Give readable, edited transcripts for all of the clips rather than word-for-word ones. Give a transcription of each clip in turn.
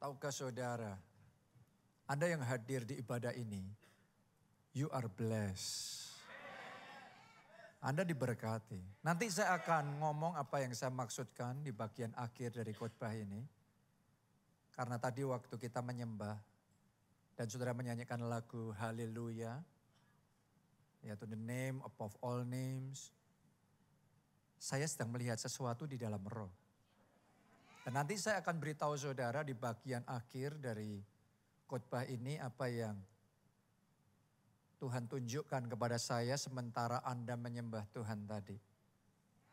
Tahukah saudara, Anda yang hadir di ibadah ini, you are blessed. Anda diberkati. Nanti saya akan ngomong apa yang saya maksudkan di bagian akhir dari khotbah ini. Karena tadi waktu kita menyembah dan saudara menyanyikan lagu Haleluya, yaitu the name above all names, saya sedang melihat sesuatu di dalam roh. Dan nanti saya akan beritahu saudara di bagian akhir dari khotbah ini apa yang Tuhan tunjukkan kepada saya sementara Anda menyembah Tuhan tadi.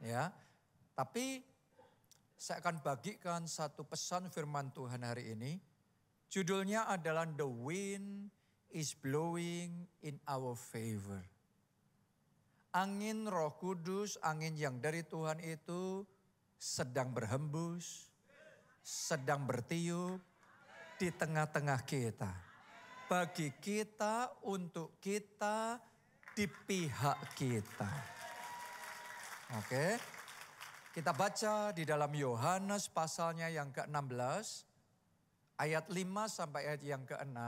Ya, tapi saya akan bagikan satu pesan firman Tuhan hari ini. Judulnya adalah The Wind is Blowing in Our Favor. Angin Roh Kudus, angin yang dari Tuhan itu sedang berhembus, sedang bertiup di tengah-tengah kita. Bagi kita, untuk kita, di pihak kita. Oke, kita baca di dalam Yohanes pasalnya yang ke-16, ayat 5 sampai ayat yang ke-6.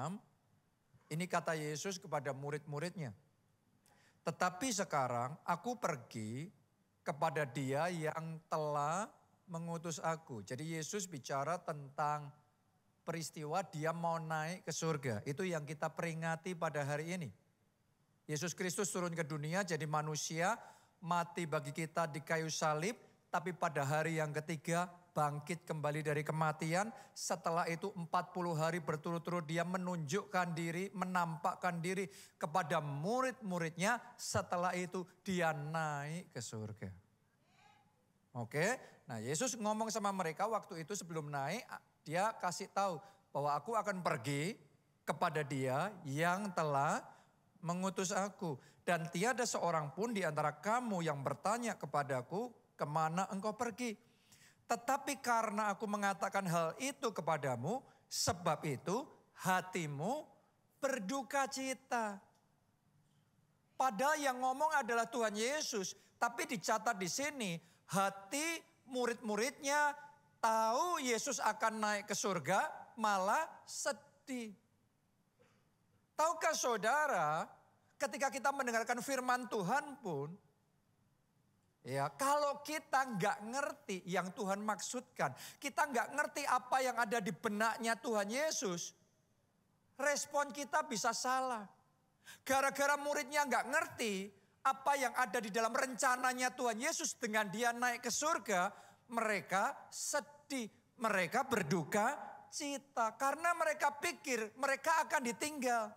Ini kata Yesus kepada murid-muridnya. Tetapi sekarang aku pergi kepada Dia yang telah mengutus aku. Jadi Yesus bicara tentang peristiwa dia mau naik ke surga. Itu yang kita peringati pada hari ini. Yesus Kristus turun ke dunia jadi manusia, mati bagi kita di kayu salib, tapi pada hari yang ketiga bangkit kembali dari kematian. Setelah itu 40 hari berturut-turut dia menunjukkan diri, menampakkan diri kepada murid-muridnya. Setelah itu dia naik ke surga. Oke, nah Yesus ngomong sama mereka waktu itu sebelum naik, dia kasih tahu bahwa aku akan pergi kepada Dia yang telah mengutus aku. Dan tiada seorang pun di antara kamu yang bertanya kepadaku, kemana engkau pergi? Tetapi karena aku mengatakan hal itu kepadamu, sebab itu hatimu berduka cita. Padahal yang ngomong adalah Tuhan Yesus, tapi dicatat di sini, hati murid-muridnya tahu Yesus akan naik ke surga, malah sedih. Tahukah saudara, ketika kita mendengarkan firman Tuhan pun, ya kalau kita nggak ngerti yang Tuhan maksudkan, kita nggak ngerti apa yang ada di benaknya Tuhan Yesus, respon kita bisa salah. Gara-gara muridnya nggak ngerti apa yang ada di dalam rencananya Tuhan Yesus dengan dia naik ke surga, mereka sedih, mereka berduka cita. Karena mereka pikir mereka akan ditinggal.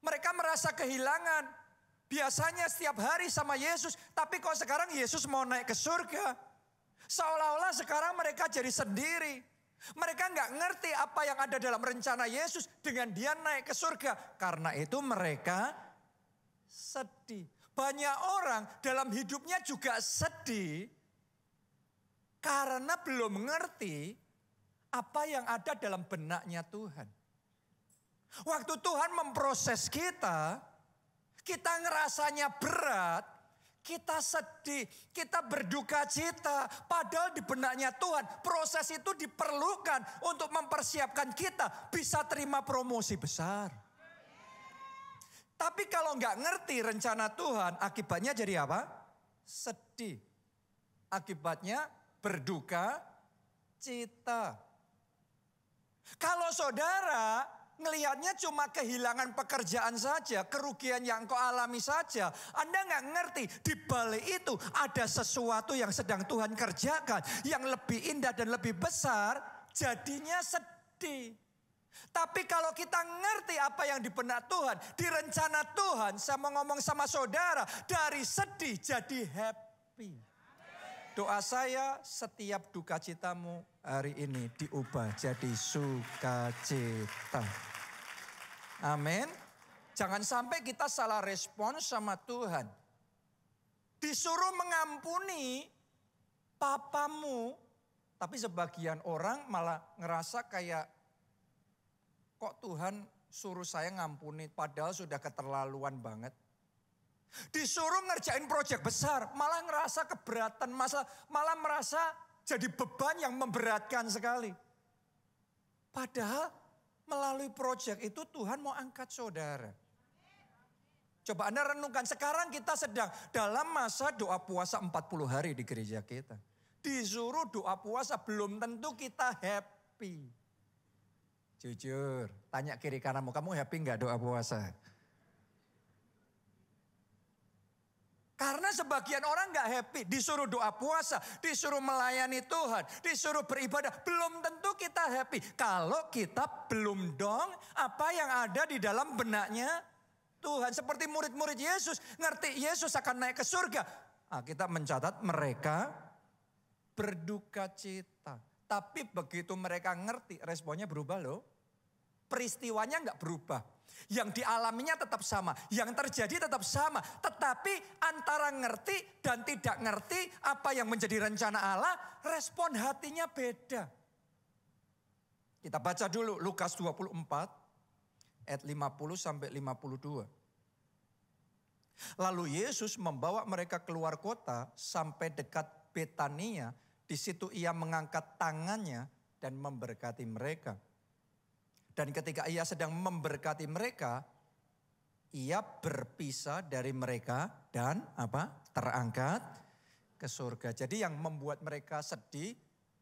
Mereka merasa kehilangan. Biasanya setiap hari sama Yesus, tapi kok sekarang Yesus mau naik ke surga. Seolah-olah sekarang mereka jadi sendiri. Mereka nggak ngerti apa yang ada dalam rencana Yesus dengan dia naik ke surga. Karena itu mereka sedih. Banyak orang dalam hidupnya juga sedih karena belum mengerti apa yang ada dalam benaknya Tuhan. Waktu Tuhan memproses kita, kita ngerasanya berat, kita sedih, kita berduka cita. Padahal di benaknya Tuhan, proses itu diperlukan untuk mempersiapkan kita bisa terima promosi besar. Tapi kalau nggak ngerti rencana Tuhan, akibatnya jadi apa? Sedih. Akibatnya berduka cita. Kalau saudara ngelihatnya cuma kehilangan pekerjaan saja, kerugian yang kau alami saja, Anda nggak ngerti di balik itu ada sesuatu yang sedang Tuhan kerjakan, yang lebih indah dan lebih besar, jadinya sedih. Tapi kalau kita ngerti apa yang di benak Tuhan, di rencana Tuhan, saya mau ngomong sama saudara, dari sedih jadi happy. Doa saya setiap duka citamu hari ini diubah jadi sukacita. Amin. Jangan sampai kita salah respon sama Tuhan. Disuruh mengampuni papamu, tapi sebagian orang malah ngerasa kayak, kok Tuhan suruh saya ngampuni padahal sudah keterlaluan banget. Disuruh ngerjain proyek besar, malah ngerasa keberatan, malah merasa jadi beban yang memberatkan sekali. Padahal melalui proyek itu Tuhan mau angkat saudara. Coba Anda renungkan, sekarang kita sedang dalam masa doa puasa 40 hari di gereja kita. Disuruh doa puasa, belum tentu kita happy. Jujur, tanya kiri kananmu, kamu happy gak doa puasa? Karena sebagian orang gak happy, disuruh doa puasa, disuruh melayani Tuhan, disuruh beribadah. Belum tentu kita happy. Kalau kita belum dong apa yang ada di dalam benaknya Tuhan. Seperti murid-murid Yesus, ngerti Yesus akan naik ke surga. Nah, kita mencatat mereka berduka cita. Tapi begitu mereka ngerti, responnya berubah loh. Peristiwanya gak berubah. Yang dialaminya tetap sama, yang terjadi tetap sama. Tetapi antara ngerti dan tidak ngerti apa yang menjadi rencana Allah, respon hatinya beda. Kita baca dulu Lukas 24 ayat 50 sampai 52. Lalu Yesus membawa mereka keluar kota sampai dekat Betania. Di situ ia mengangkat tangannya dan memberkati mereka. Dan ketika ia sedang memberkati mereka, ia berpisah dari mereka dan terangkat ke surga. Jadi yang membuat mereka sedih,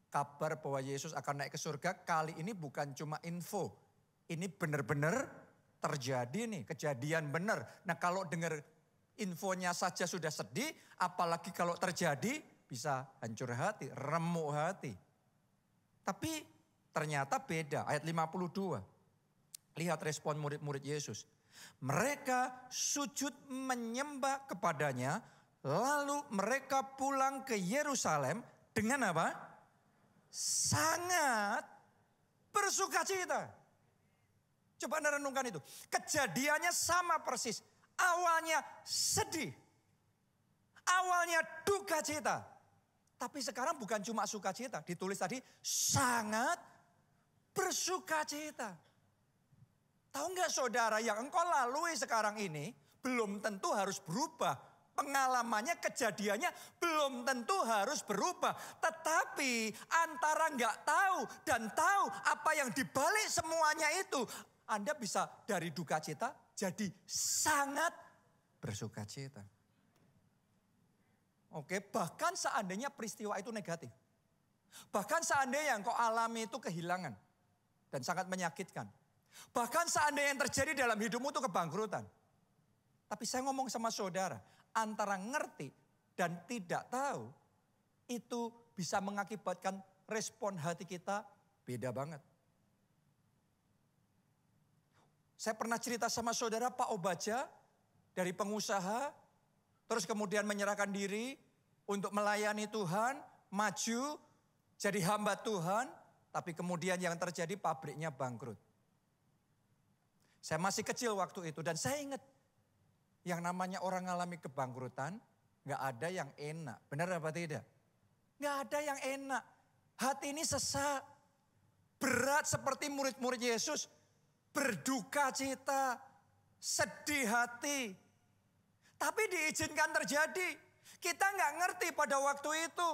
kabar bahwa Yesus akan naik ke surga kali ini bukan cuma info. Ini benar-benar terjadi nih, kejadian benar. Nah kalau dengar infonya saja sudah sedih, apalagi kalau terjadi bisa hancur hati, remuk hati. Tapi ternyata beda, ayat 52. Lihat respon murid-murid Yesus. Mereka sujud menyembah kepadanya, lalu mereka pulang ke Yerusalem dengan apa? Sangat bersukacita. Coba Anda renungkan itu. Kejadiannya sama persis. Awalnya sedih. Awalnya duka cita. Tapi sekarang bukan cuma sukacita, ditulis tadi sangat bersukacita. Tahu nggak saudara, yang engkau lalui sekarang ini belum tentu harus berubah. Pengalamannya, kejadiannya belum tentu harus berubah. Tetapi antara nggak tahu dan tahu apa yang dibalik semuanya itu, Anda bisa dari duka cita jadi sangat bersukacita. Oke, bahkan seandainya peristiwa itu negatif. Bahkan seandainya yang kau alami itu kehilangan dan sangat menyakitkan. Bahkan seandainya yang terjadi dalam hidupmu itu kebangkrutan. Tapi saya ngomong sama saudara, antara ngerti dan tidak tahu itu bisa mengakibatkan respon hati kita beda banget. Saya pernah cerita sama saudara Pak Obaja dari pengusaha, terus kemudian menyerahkan diri untuk melayani Tuhan, maju, jadi hamba Tuhan. Tapi kemudian yang terjadi pabriknya bangkrut. Saya masih kecil waktu itu dan saya ingat yang namanya orang ngalami kebangkrutan, gak ada yang enak. Benar apa tidak? Gak ada yang enak. Hati ini sesak, berat seperti murid-murid Yesus, berduka cita, sedih hati. Tapi diizinkan terjadi. Kita gak ngerti pada waktu itu.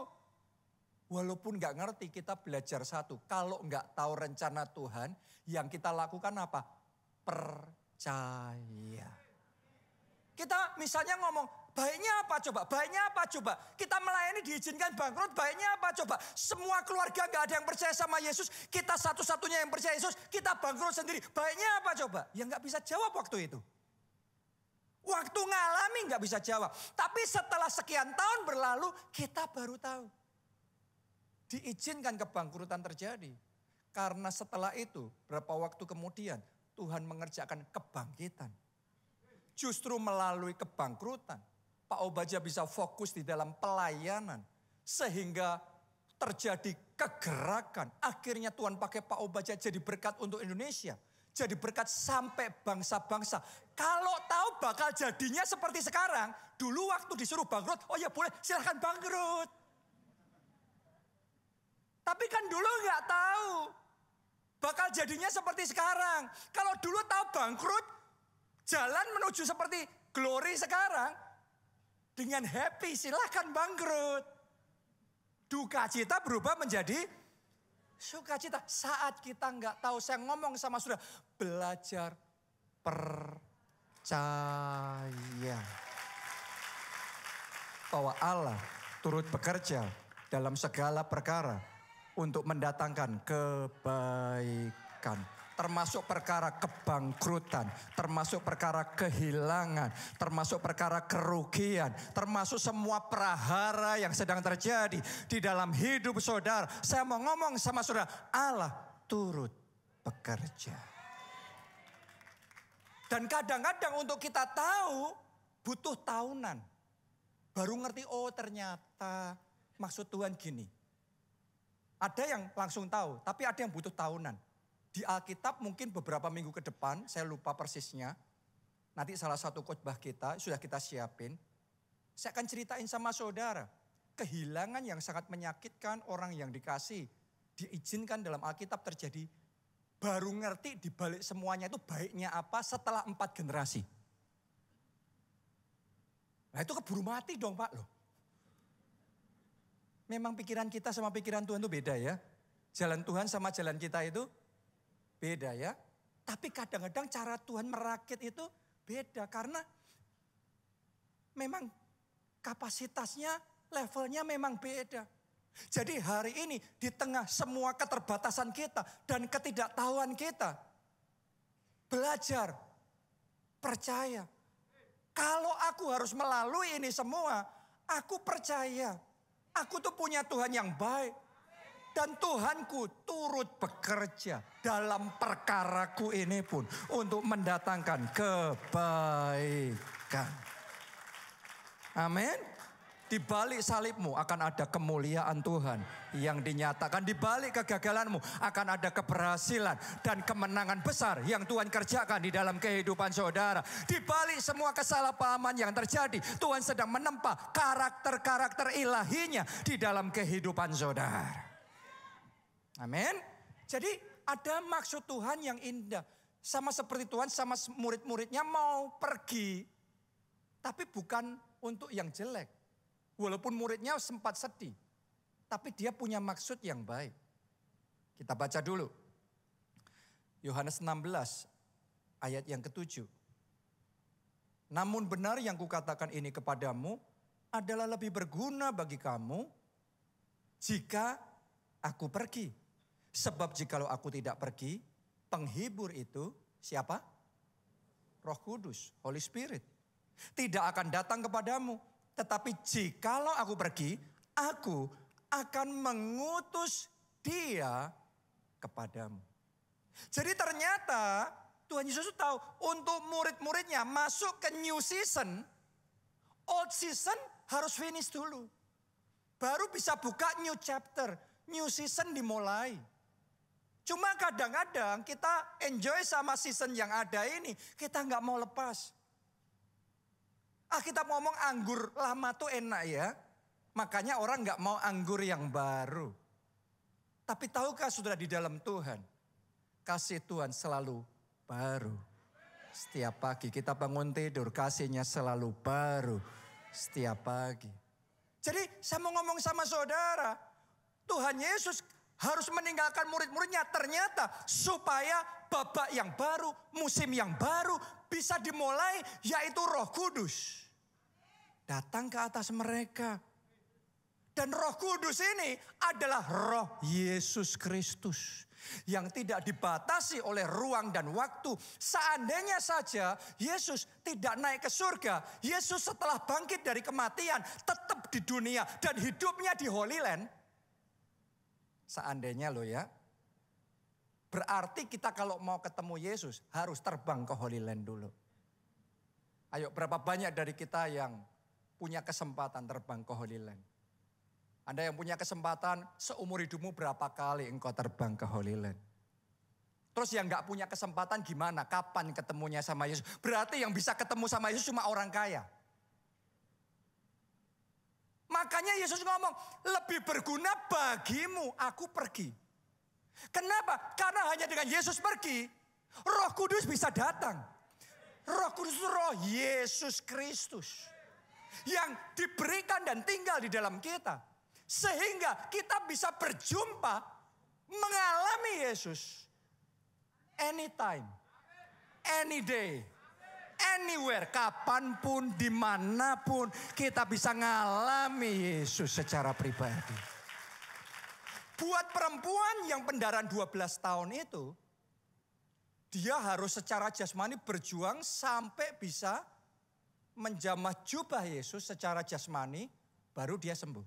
Walaupun gak ngerti, kita belajar satu. Kalau gak tahu rencana Tuhan, yang kita lakukan apa? Percaya. Kita misalnya ngomong, baiknya apa coba? Baiknya apa coba? Kita melayani diizinkan bangkrut, baiknya apa coba? Semua keluarga gak ada yang percaya sama Yesus. Kita satu-satunya yang percaya Yesus, kita bangkrut sendiri. Baiknya apa coba? Ya gak bisa jawab waktu itu. Waktu ngalami gak bisa jawab. Tapi setelah sekian tahun berlalu, kita baru tahu. Diizinkan kebangkrutan terjadi. Karena setelah itu, berapa waktu kemudian, Tuhan mengerjakan kebangkitan. Justru melalui kebangkrutan, Pak Obaja bisa fokus di dalam pelayanan. Sehingga terjadi kegerakan. Akhirnya Tuhan pakai Pak Obaja jadi berkat untuk Indonesia. Jadi berkat sampai bangsa-bangsa. Kalau tahu bakal jadinya seperti sekarang. Dulu waktu disuruh bangkrut, oh ya boleh silahkan bangkrut. Tapi kan dulu nggak tahu bakal jadinya seperti sekarang. Kalau dulu tahu bangkrut, jalan menuju seperti glory sekarang. Dengan happy silahkan bangkrut. Duka cita berubah menjadi Sukacita saat kita nggak tahu. Saya ngomong sama saudara, belajar percaya. Bahwa Allah turut bekerja dalam segala perkara untuk mendatangkan kebaikan. Termasuk perkara kebangkrutan, termasuk perkara kehilangan, termasuk perkara kerugian, termasuk semua prahara yang sedang terjadi di dalam hidup saudara. Saya mau ngomong sama saudara, Allah turut bekerja. Dan kadang-kadang untuk kita tahu butuh tahunan. Baru ngerti, oh ternyata maksud Tuhan gini. Ada yang langsung tahu, tapi ada yang butuh tahunan. Di Alkitab mungkin beberapa minggu ke depan, saya lupa persisnya. Nanti salah satu khotbah kita, sudah kita siapin. Saya akan ceritain sama saudara. Kehilangan yang sangat menyakitkan orang yang dikasih. Diizinkan dalam Alkitab terjadi. Baru ngerti di balik semuanya itu baiknya apa setelah 4 generasi. Nah itu keburu mati dong Pak loh. Memang pikiran kita sama pikiran Tuhan itu beda ya. Jalan Tuhan sama jalan kita itu beda ya. Tapi kadang-kadang cara Tuhan merakit itu beda. Karena memang kapasitasnya, levelnya memang beda. Jadi hari ini di tengah semua keterbatasan kita dan ketidaktahuan kita. Belajar, percaya. Kalau aku harus melalui ini semua, aku percaya. Aku tuh punya Tuhan yang baik. Dan Tuhanku turut bekerja dalam perkaraku ini pun untuk mendatangkan kebaikan. Amin. Di balik salibmu akan ada kemuliaan Tuhan yang dinyatakan. Di balik kegagalanmu akan ada keberhasilan dan kemenangan besar yang Tuhan kerjakan di dalam kehidupan saudara. Di balik semua kesalahpahaman yang terjadi, Tuhan sedang menempa karakter-karakter ilahinya di dalam kehidupan saudara. Amin. Jadi ada maksud Tuhan yang indah. Sama seperti Tuhan sama murid-muridnya mau pergi. Tapi bukan untuk yang jelek. Walaupun muridnya sempat sedih. Tapi dia punya maksud yang baik. Kita baca dulu. Yohanes 16 ayat yang ke-7. Namun benar yang kukatakan ini kepadamu adalah lebih berguna bagi kamu jika aku pergi. Sebab jikalau aku tidak pergi, penghibur itu siapa? Roh Kudus, Holy Spirit. Tidak akan datang kepadamu. Tetapi jikalau aku pergi, aku akan mengutus dia kepadamu. Jadi ternyata Tuhan Yesus tahu untuk murid-muridnya masuk ke new season, old season harus finish dulu. Baru bisa buka new chapter, new season dimulai. Cuma kadang-kadang kita enjoy sama season yang ada ini, kita nggak mau lepas. Kita ngomong anggur lama tuh enak ya. Makanya orang nggak mau anggur yang baru. Tapi tahukah saudara di dalam Tuhan, kasih Tuhan selalu baru. Setiap pagi kita bangun tidur, kasihnya selalu baru. Setiap pagi. Jadi saya mau ngomong sama saudara, Tuhan Yesus harus meninggalkan murid-muridnya ternyata supaya babak yang baru, musim yang baru bisa dimulai, yaitu Roh Kudus. Datang ke atas mereka. Dan Roh Kudus ini adalah Roh Yesus Kristus. Yang tidak dibatasi oleh ruang dan waktu. Seandainya saja Yesus tidak naik ke surga. Yesus setelah bangkit dari kematian tetap di dunia dan hidupnya di Holy Land. Seandainya loh ya. Berarti kita kalau mau ketemu Yesus harus terbang ke Holy Land dulu. Ayo berapa banyak dari kita yang punya kesempatan terbang ke Holy Land? Anda yang punya kesempatan seumur hidupmu berapa kali engkau terbang ke Holy Land? Terus yang gak punya kesempatan gimana? Kapan ketemunya sama Yesus? Berarti yang bisa ketemu sama Yesus cuma orang kaya. Makanya Yesus ngomong, lebih berguna bagimu aku pergi. Kenapa? Karena hanya dengan Yesus pergi, Roh Kudus bisa datang. Roh Kudus itu Roh Yesus Kristus. Yang diberikan dan tinggal di dalam kita. Sehingga kita bisa berjumpa mengalami Yesus anytime, any day, anywhere, kapanpun, dimanapun kita bisa ngalami Yesus secara pribadi. Buat perempuan yang pendarahan 12 tahun itu, dia harus secara jasmani berjuang sampai bisa menjamah jubah Yesus secara jasmani, baru dia sembuh.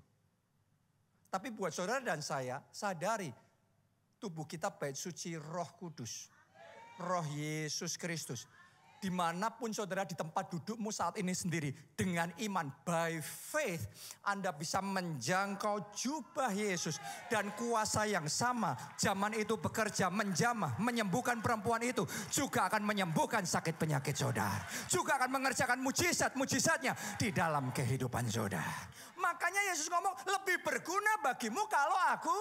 Tapi buat saudara dan saya, sadari tubuh kita bait suci Roh Kudus. Roh Yesus Kristus. Dimanapun saudara di tempat dudukmu saat ini sendiri. Dengan iman, by faith, Anda bisa menjangkau jubah Yesus. Dan kuasa yang sama, zaman itu bekerja menjamah, menyembuhkan perempuan itu. Juga akan menyembuhkan sakit penyakit saudara. Juga akan mengerjakan mujizat-mujizatnya di dalam kehidupan saudara. Makanya Yesus ngomong, lebih berguna bagimu kalau aku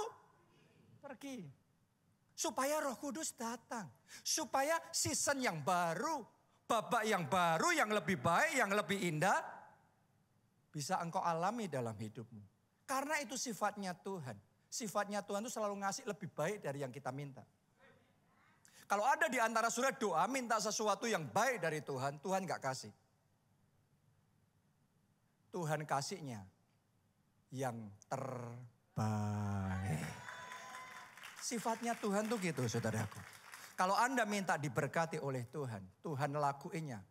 pergi. Supaya Roh Kudus datang. Supaya season yang baru, babak yang baru, yang lebih baik, yang lebih indah, bisa engkau alami dalam hidupmu. Karena itu sifatnya Tuhan. Sifatnya Tuhan itu selalu ngasih lebih baik dari yang kita minta. Kalau ada di antara saudara doa minta sesuatu yang baik dari Tuhan, Tuhan gak kasih. Tuhan kasihnya yang terbaik. Sifatnya Tuhan tuh gitu saudaraku. Kalau Anda minta diberkati oleh Tuhan, Tuhan lakuinnya.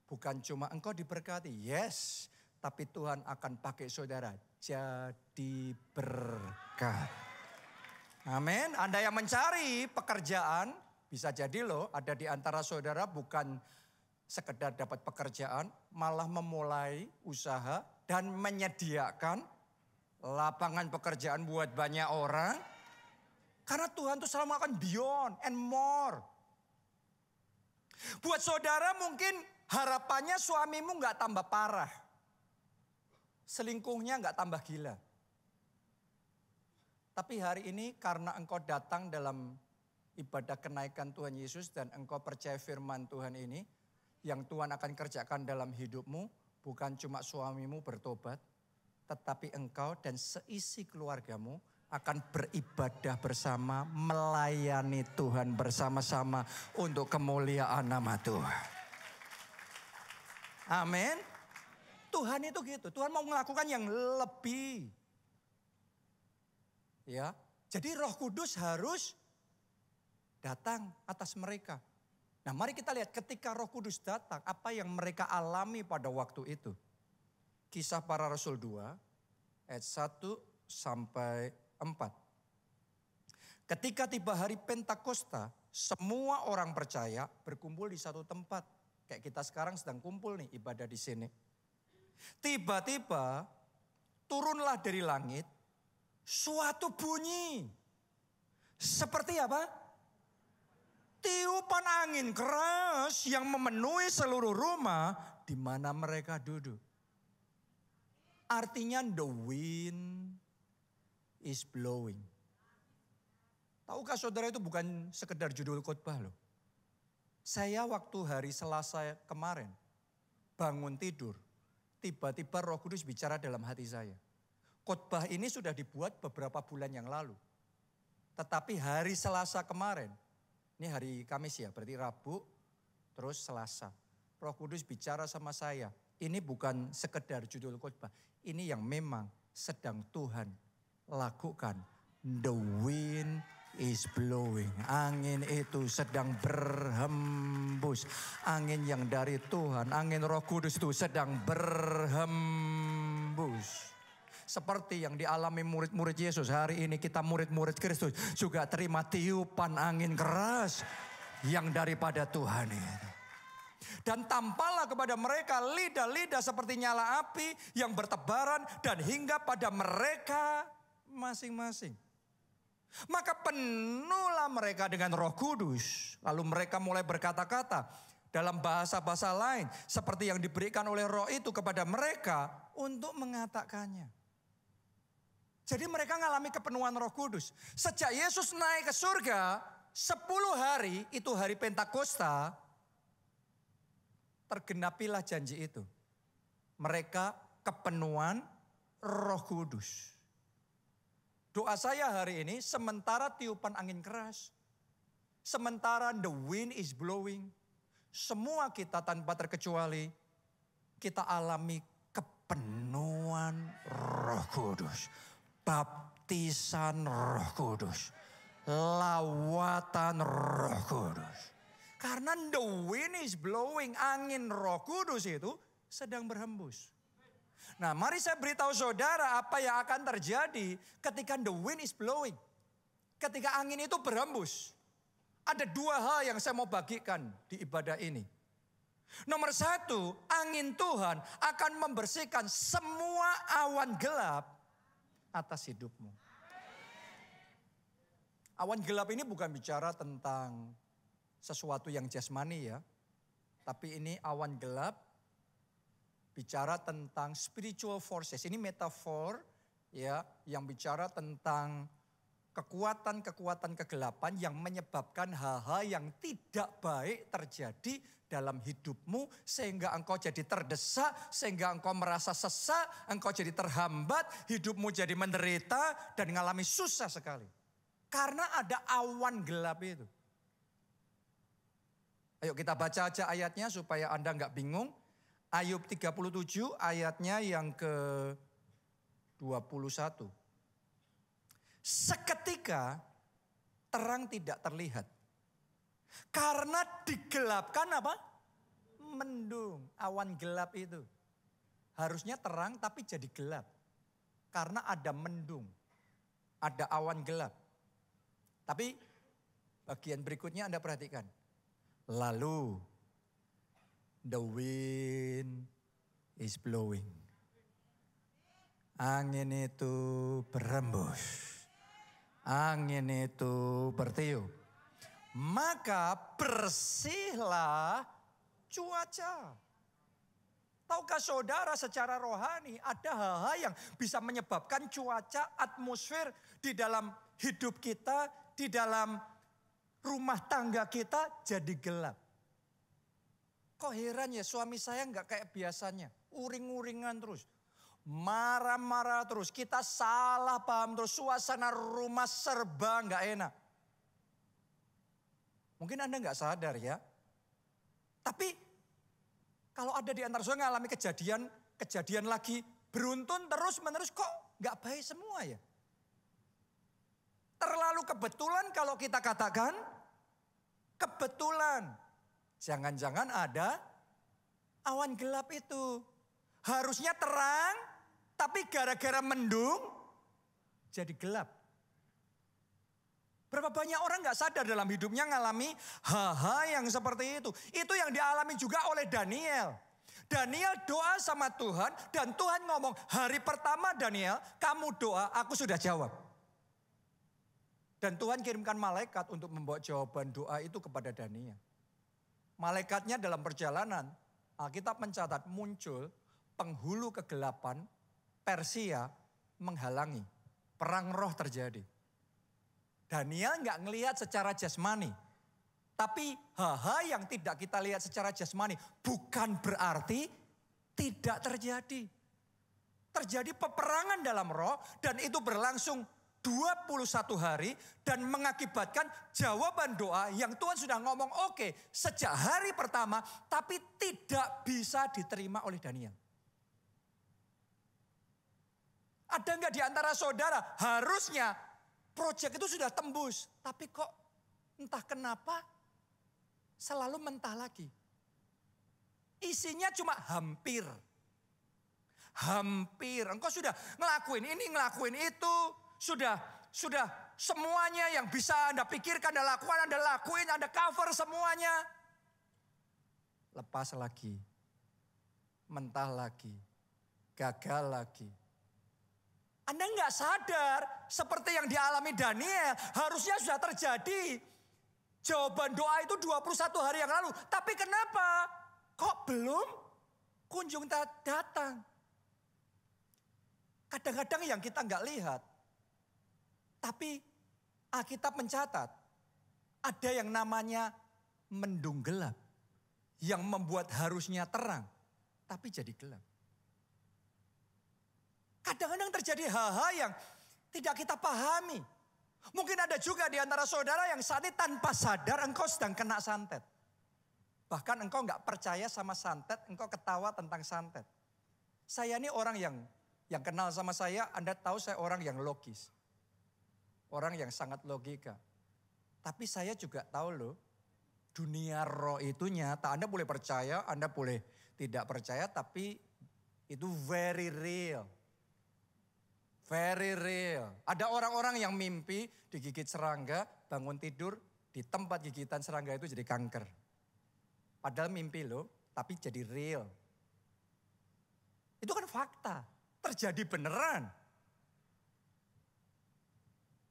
Bukan cuma engkau diberkati, yes. Tapi Tuhan akan pakai saudara jadi berkat. Amin. Anda yang mencari pekerjaan, bisa jadi loh ada di antara saudara bukan sekedar dapat pekerjaan, malah memulai usaha dan menyediakan lapangan pekerjaan buat banyak orang. Karena Tuhan tuh selalu akan beyond and more. Buat saudara mungkin harapannya suamimu gak tambah parah. Selingkuhnya gak tambah gila. Tapi hari ini karena engkau datang dalam ibadah kenaikan Tuhan Yesus dan engkau percaya firman Tuhan ini, yang Tuhan akan kerjakan dalam hidupmu, bukan cuma suamimu bertobat, tetapi engkau dan seisi keluargamu akan beribadah bersama, melayani Tuhan bersama-sama untuk kemuliaan nama Tuhan. Amin. Tuhan itu gitu, Tuhan mau melakukan yang lebih. Ya, jadi Roh Kudus harus datang atas mereka. Nah, mari kita lihat ketika Roh Kudus datang, apa yang mereka alami pada waktu itu. Kisah Para Rasul 2 ayat 1 sampai 4. Ketika tiba hari Pentakosta, semua orang percaya berkumpul di satu tempat. Kayak kita sekarang sedang kumpul nih ibadah di sini. Tiba-tiba turunlah dari langit suatu bunyi. Seperti apa? Tiupan angin keras yang memenuhi seluruh rumah di mana mereka duduk. Artinya the wind is blowing. Tahukah saudara itu bukan sekedar judul khotbah loh. Saya waktu hari Selasa kemarin bangun tidur. Tiba-tiba Roh Kudus bicara dalam hati saya. Khotbah ini sudah dibuat beberapa bulan yang lalu. Tetapi hari Selasa kemarin, ini hari Kamis ya, berarti Rabu, terus Selasa. Roh Kudus bicara sama saya. Ini bukan sekedar judul khotbah. Ini yang memang sedang Tuhan lakukan. The wind is blowing. Angin itu sedang berhembus. Angin yang dari Tuhan, angin Roh Kudus itu sedang berhembus. Seperti yang dialami murid-murid Yesus. Hari ini kita murid-murid Kristus juga terima tiupan angin keras yang daripada Tuhan itu. Dan tampaklah kepada mereka lidah-lidah seperti nyala api yang bertebaran dan hingga pada mereka masing-masing. Maka penuhlah mereka dengan Roh Kudus. Lalu mereka mulai berkata-kata dalam bahasa-bahasa lain seperti yang diberikan oleh Roh itu kepada mereka untuk mengatakannya. Jadi mereka mengalami kepenuhan Roh Kudus. Sejak Yesus naik ke surga, 10 hari, itu hari Pentakosta, tergenapilah janji itu. Mereka kepenuhan Roh Kudus. Doa saya hari ini, sementara tiupan angin keras, sementara the wind is blowing, semua kita tanpa terkecuali, kita alami kepenuhan Roh Kudus, baptisan Roh Kudus, lawatan Roh Kudus. Karena the wind is blowing, angin Roh Kudus itu sedang berhembus. Nah, mari saya beritahu saudara apa yang akan terjadi ketika the wind is blowing. Ketika angin itu berhembus. Ada dua hal yang saya mau bagikan di ibadah ini. Nomor satu, angin Tuhan akan membersihkan semua awan gelap atas hidupmu. Awan gelap ini bukan bicara tentang sesuatu yang jasmani ya. Tapi ini awan gelap bicara tentang spiritual forces. Ini metafor ya yang bicara tentang kekuatan-kekuatan kegelapan yang menyebabkan hal-hal yang tidak baik terjadi dalam hidupmu sehingga engkau jadi terdesak, sehingga engkau merasa sesak, engkau jadi terhambat, hidupmu jadi menderita dan mengalami susah sekali. Karena ada awan gelap itu. Ayo kita baca aja ayatnya supaya Anda nggak bingung. Ayub 37 ayatnya yang ke-21. Seketika terang tidak terlihat. Karena digelapkan apa? Mendung. Awan gelap itu. Harusnya terang tapi jadi gelap. Karena ada mendung. Ada awan gelap. Tapi bagian berikutnya Anda perhatikan. Lalu the wind is blowing. Angin itu berembus. Angin itu bertiup. Maka bersihlah cuaca. Tahukah saudara secara rohani ada hal-hal yang bisa menyebabkan cuaca, atmosfer di dalam hidup kita, di dalam rumah tangga kita jadi gelap. Kok heran ya suami saya nggak kayak biasanya. Uring-uringan terus. Marah-marah terus. Kita salah paham terus. Suasana rumah serba nggak enak. Mungkin Anda nggak sadar ya. Tapi kalau ada di antara saudara mengalami kejadian lagi. Beruntun terus-menerus kok nggak baik semua ya. Terlalu kebetulan kalau kita katakan. Kebetulan. Jangan-jangan ada awan gelap itu. Harusnya terang, tapi gara-gara mendung jadi gelap. Berapa banyak orang gak sadar dalam hidupnya ngalami hal-hal yang seperti itu. Itu yang dialami juga oleh Daniel. Daniel doa sama Tuhan dan Tuhan ngomong, hari pertama Daniel kamu doa aku sudah jawab. Dan Tuhan kirimkan malaikat untuk membawa jawaban doa itu kepada Daniel. Malaikatnya dalam perjalanan, Alkitab mencatat muncul penghulu kegelapan Persia menghalangi. Perang roh terjadi. Daniel nggak ngelihat secara jasmani. Tapi hal-hal yang tidak kita lihat secara jasmani bukan berarti tidak terjadi. Terjadi peperangan dalam roh dan itu berlangsung 21 hari dan mengakibatkan jawaban doa yang Tuhan sudah ngomong oke sejak hari pertama tapi tidak bisa diterima oleh Daniel. Ada nggak di antara saudara harusnya proyek itu sudah tembus tapi kok entah kenapa selalu mentah lagi. Isinya cuma hampir. Hampir. Engkau sudah ngelakuin ini, ngelakuin itu. Sudah semuanya yang bisa Anda pikirkan, Anda lakuin, Anda cover semuanya. Lepas lagi. Mentah lagi. Gagal lagi. Anda nggak sadar seperti yang dialami Daniel. Harusnya sudah terjadi. Jawaban doa itu 21 hari yang lalu. Tapi kenapa? Kok belum kunjung datang? Kadang-kadang yang kita nggak lihat. Tapi Alkitab mencatat ada yang namanya mendung gelap. Yang membuat harusnya terang. Tapi jadi gelap. Kadang-kadang terjadi hal-hal yang tidak kita pahami. Mungkin ada juga di antara saudara yang saat ini tanpa sadar engkau sedang kena santet. Bahkan engkau nggak percaya sama santet, engkau ketawa tentang santet. Saya ini orang yang kenal sama saya, Anda tahu saya orang yang logis. Orang yang sangat logika. Tapi saya juga tahu loh, dunia roh itu nyata. Anda boleh percaya, Anda boleh tidak percaya, tapi itu very real. Very real. Ada orang-orang yang mimpi digigit serangga, bangun tidur, di tempat gigitan serangga itu jadi kanker. Padahal mimpi loh, tapi jadi real. Itu kan fakta, terjadi beneran.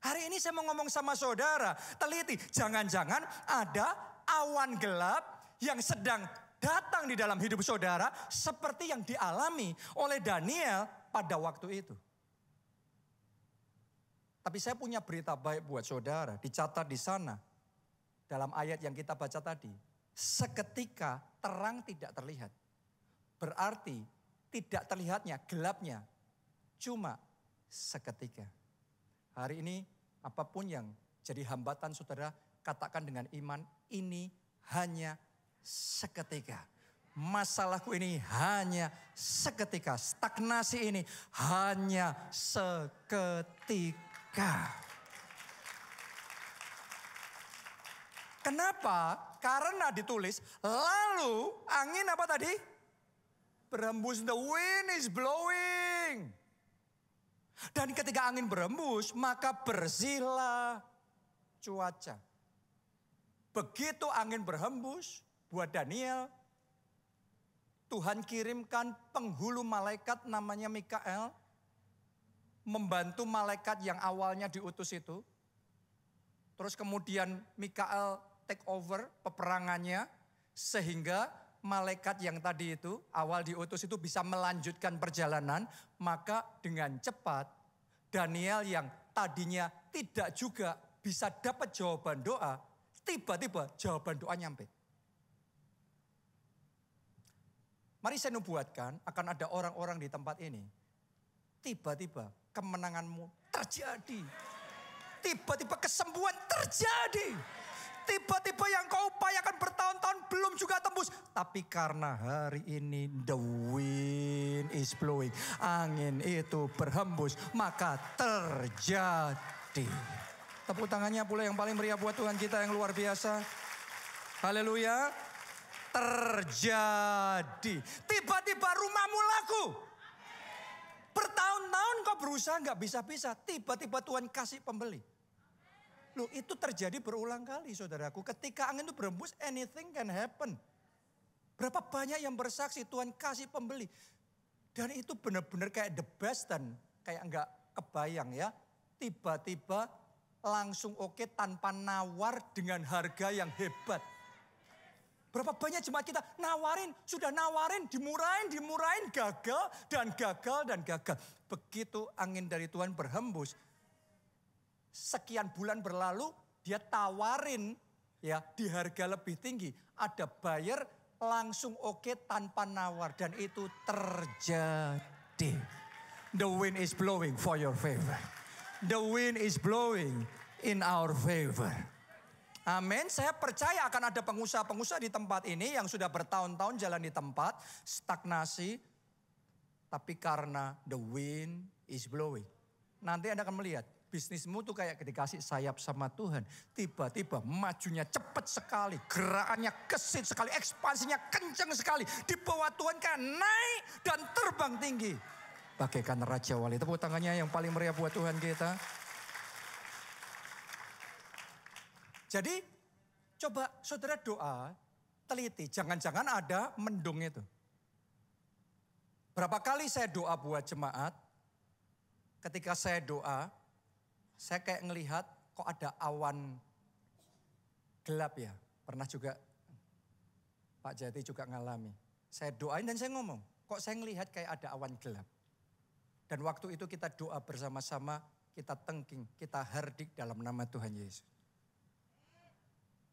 Hari ini saya mau ngomong sama saudara, teliti. Jangan-jangan ada awan gelap yang sedang datang di dalam hidup saudara seperti yang dialami oleh Daniel pada waktu itu. Tapi saya punya berita baik buat saudara, dicatat di sana dalam ayat yang kita baca tadi. Seketika terang tidak terlihat. Berarti tidak terlihatnya, gelapnya cuma seketika. Hari ini apapun yang jadi hambatan saudara, katakan dengan iman, ini hanya seketika. Masalahku ini hanya seketika. Stagnasi ini hanya seketika. Kenapa? Karena ditulis, lalu angin apa tadi? Berhembus, the wind is blowing. Dan ketika angin berhembus, maka bersihlah cuaca. Begitu angin berhembus, buat Daniel, Tuhan kirimkan penghulu malaikat namanya Mikael, membantu malaikat yang awalnya diutus itu. Terus kemudian Mikael take over peperangannya, sehingga malaikat yang tadi itu, awal diutus itu bisa melanjutkan perjalanan. Maka dengan cepat Daniel yang tadinya tidak juga bisa dapat jawaban doa, tiba-tiba jawaban doa nyampe. Mari saya nubuatkan akan ada orang-orang di tempat ini. Tiba-tiba kemenanganmu terjadi. Tiba-tiba kesembuhan terjadi. Tiba-tiba yang kau upayakan bertahun-tahun belum juga tembus. Tapi karena hari ini the wind is blowing. Angin itu berhembus, maka terjadi. Tepuk tangannya pula yang paling meriah buat Tuhan kita yang luar biasa. Haleluya. Terjadi. Tiba-tiba rumahmu laku. Bertahun-tahun kau berusaha gak bisa-bisa. Tiba-tiba Tuhan kasih pembeli. Loh, itu terjadi berulang kali saudaraku. Ketika angin itu berhembus, anything can happen. Berapa banyak yang bersaksi Tuhan kasih pembeli. Dan itu benar-benar kayak the best dan kayak enggak kebayang ya. Tiba-tiba langsung oke tanpa nawar dengan harga yang hebat. Berapa banyak jemaat kita nawarin, sudah nawarin, dimurahin, gagal dan gagal dan gagal. Begitu angin dari Tuhan berhembus, sekian bulan berlalu dia tawarin ya di harga lebih tinggi. Ada buyer langsung oke tanpa nawar dan itu terjadi. The wind is blowing for your favor. The wind is blowing in our favor. Amin. Saya percaya akan ada pengusaha-pengusaha di tempat ini yang sudah bertahun-tahun jalan di tempat stagnasi. Tapi karena the wind is blowing. Nanti Anda akan melihat. Bisnismu tuh kayak dikasih sayap sama Tuhan. Tiba-tiba majunya cepat sekali. Gerakannya gesit sekali. Ekspansinya kencang sekali. Di bawah Tuhan kayak naik dan terbang tinggi. Bagaikan Raja Wali. Tepuk tangannya yang paling meriah buat Tuhan kita. Jadi coba saudara doa. Teliti. Jangan-jangan ada mendung itu. Berapa kali saya doa buat jemaat. Ketika saya doa. Saya kayak ngelihat kok ada awan gelap ya. Pernah juga Pak Jati juga ngalami. Saya doain dan saya ngomong, kok saya ngelihat kayak ada awan gelap. Dan waktu itu kita doa bersama-sama, kita tengking, kita hardik dalam nama Tuhan Yesus.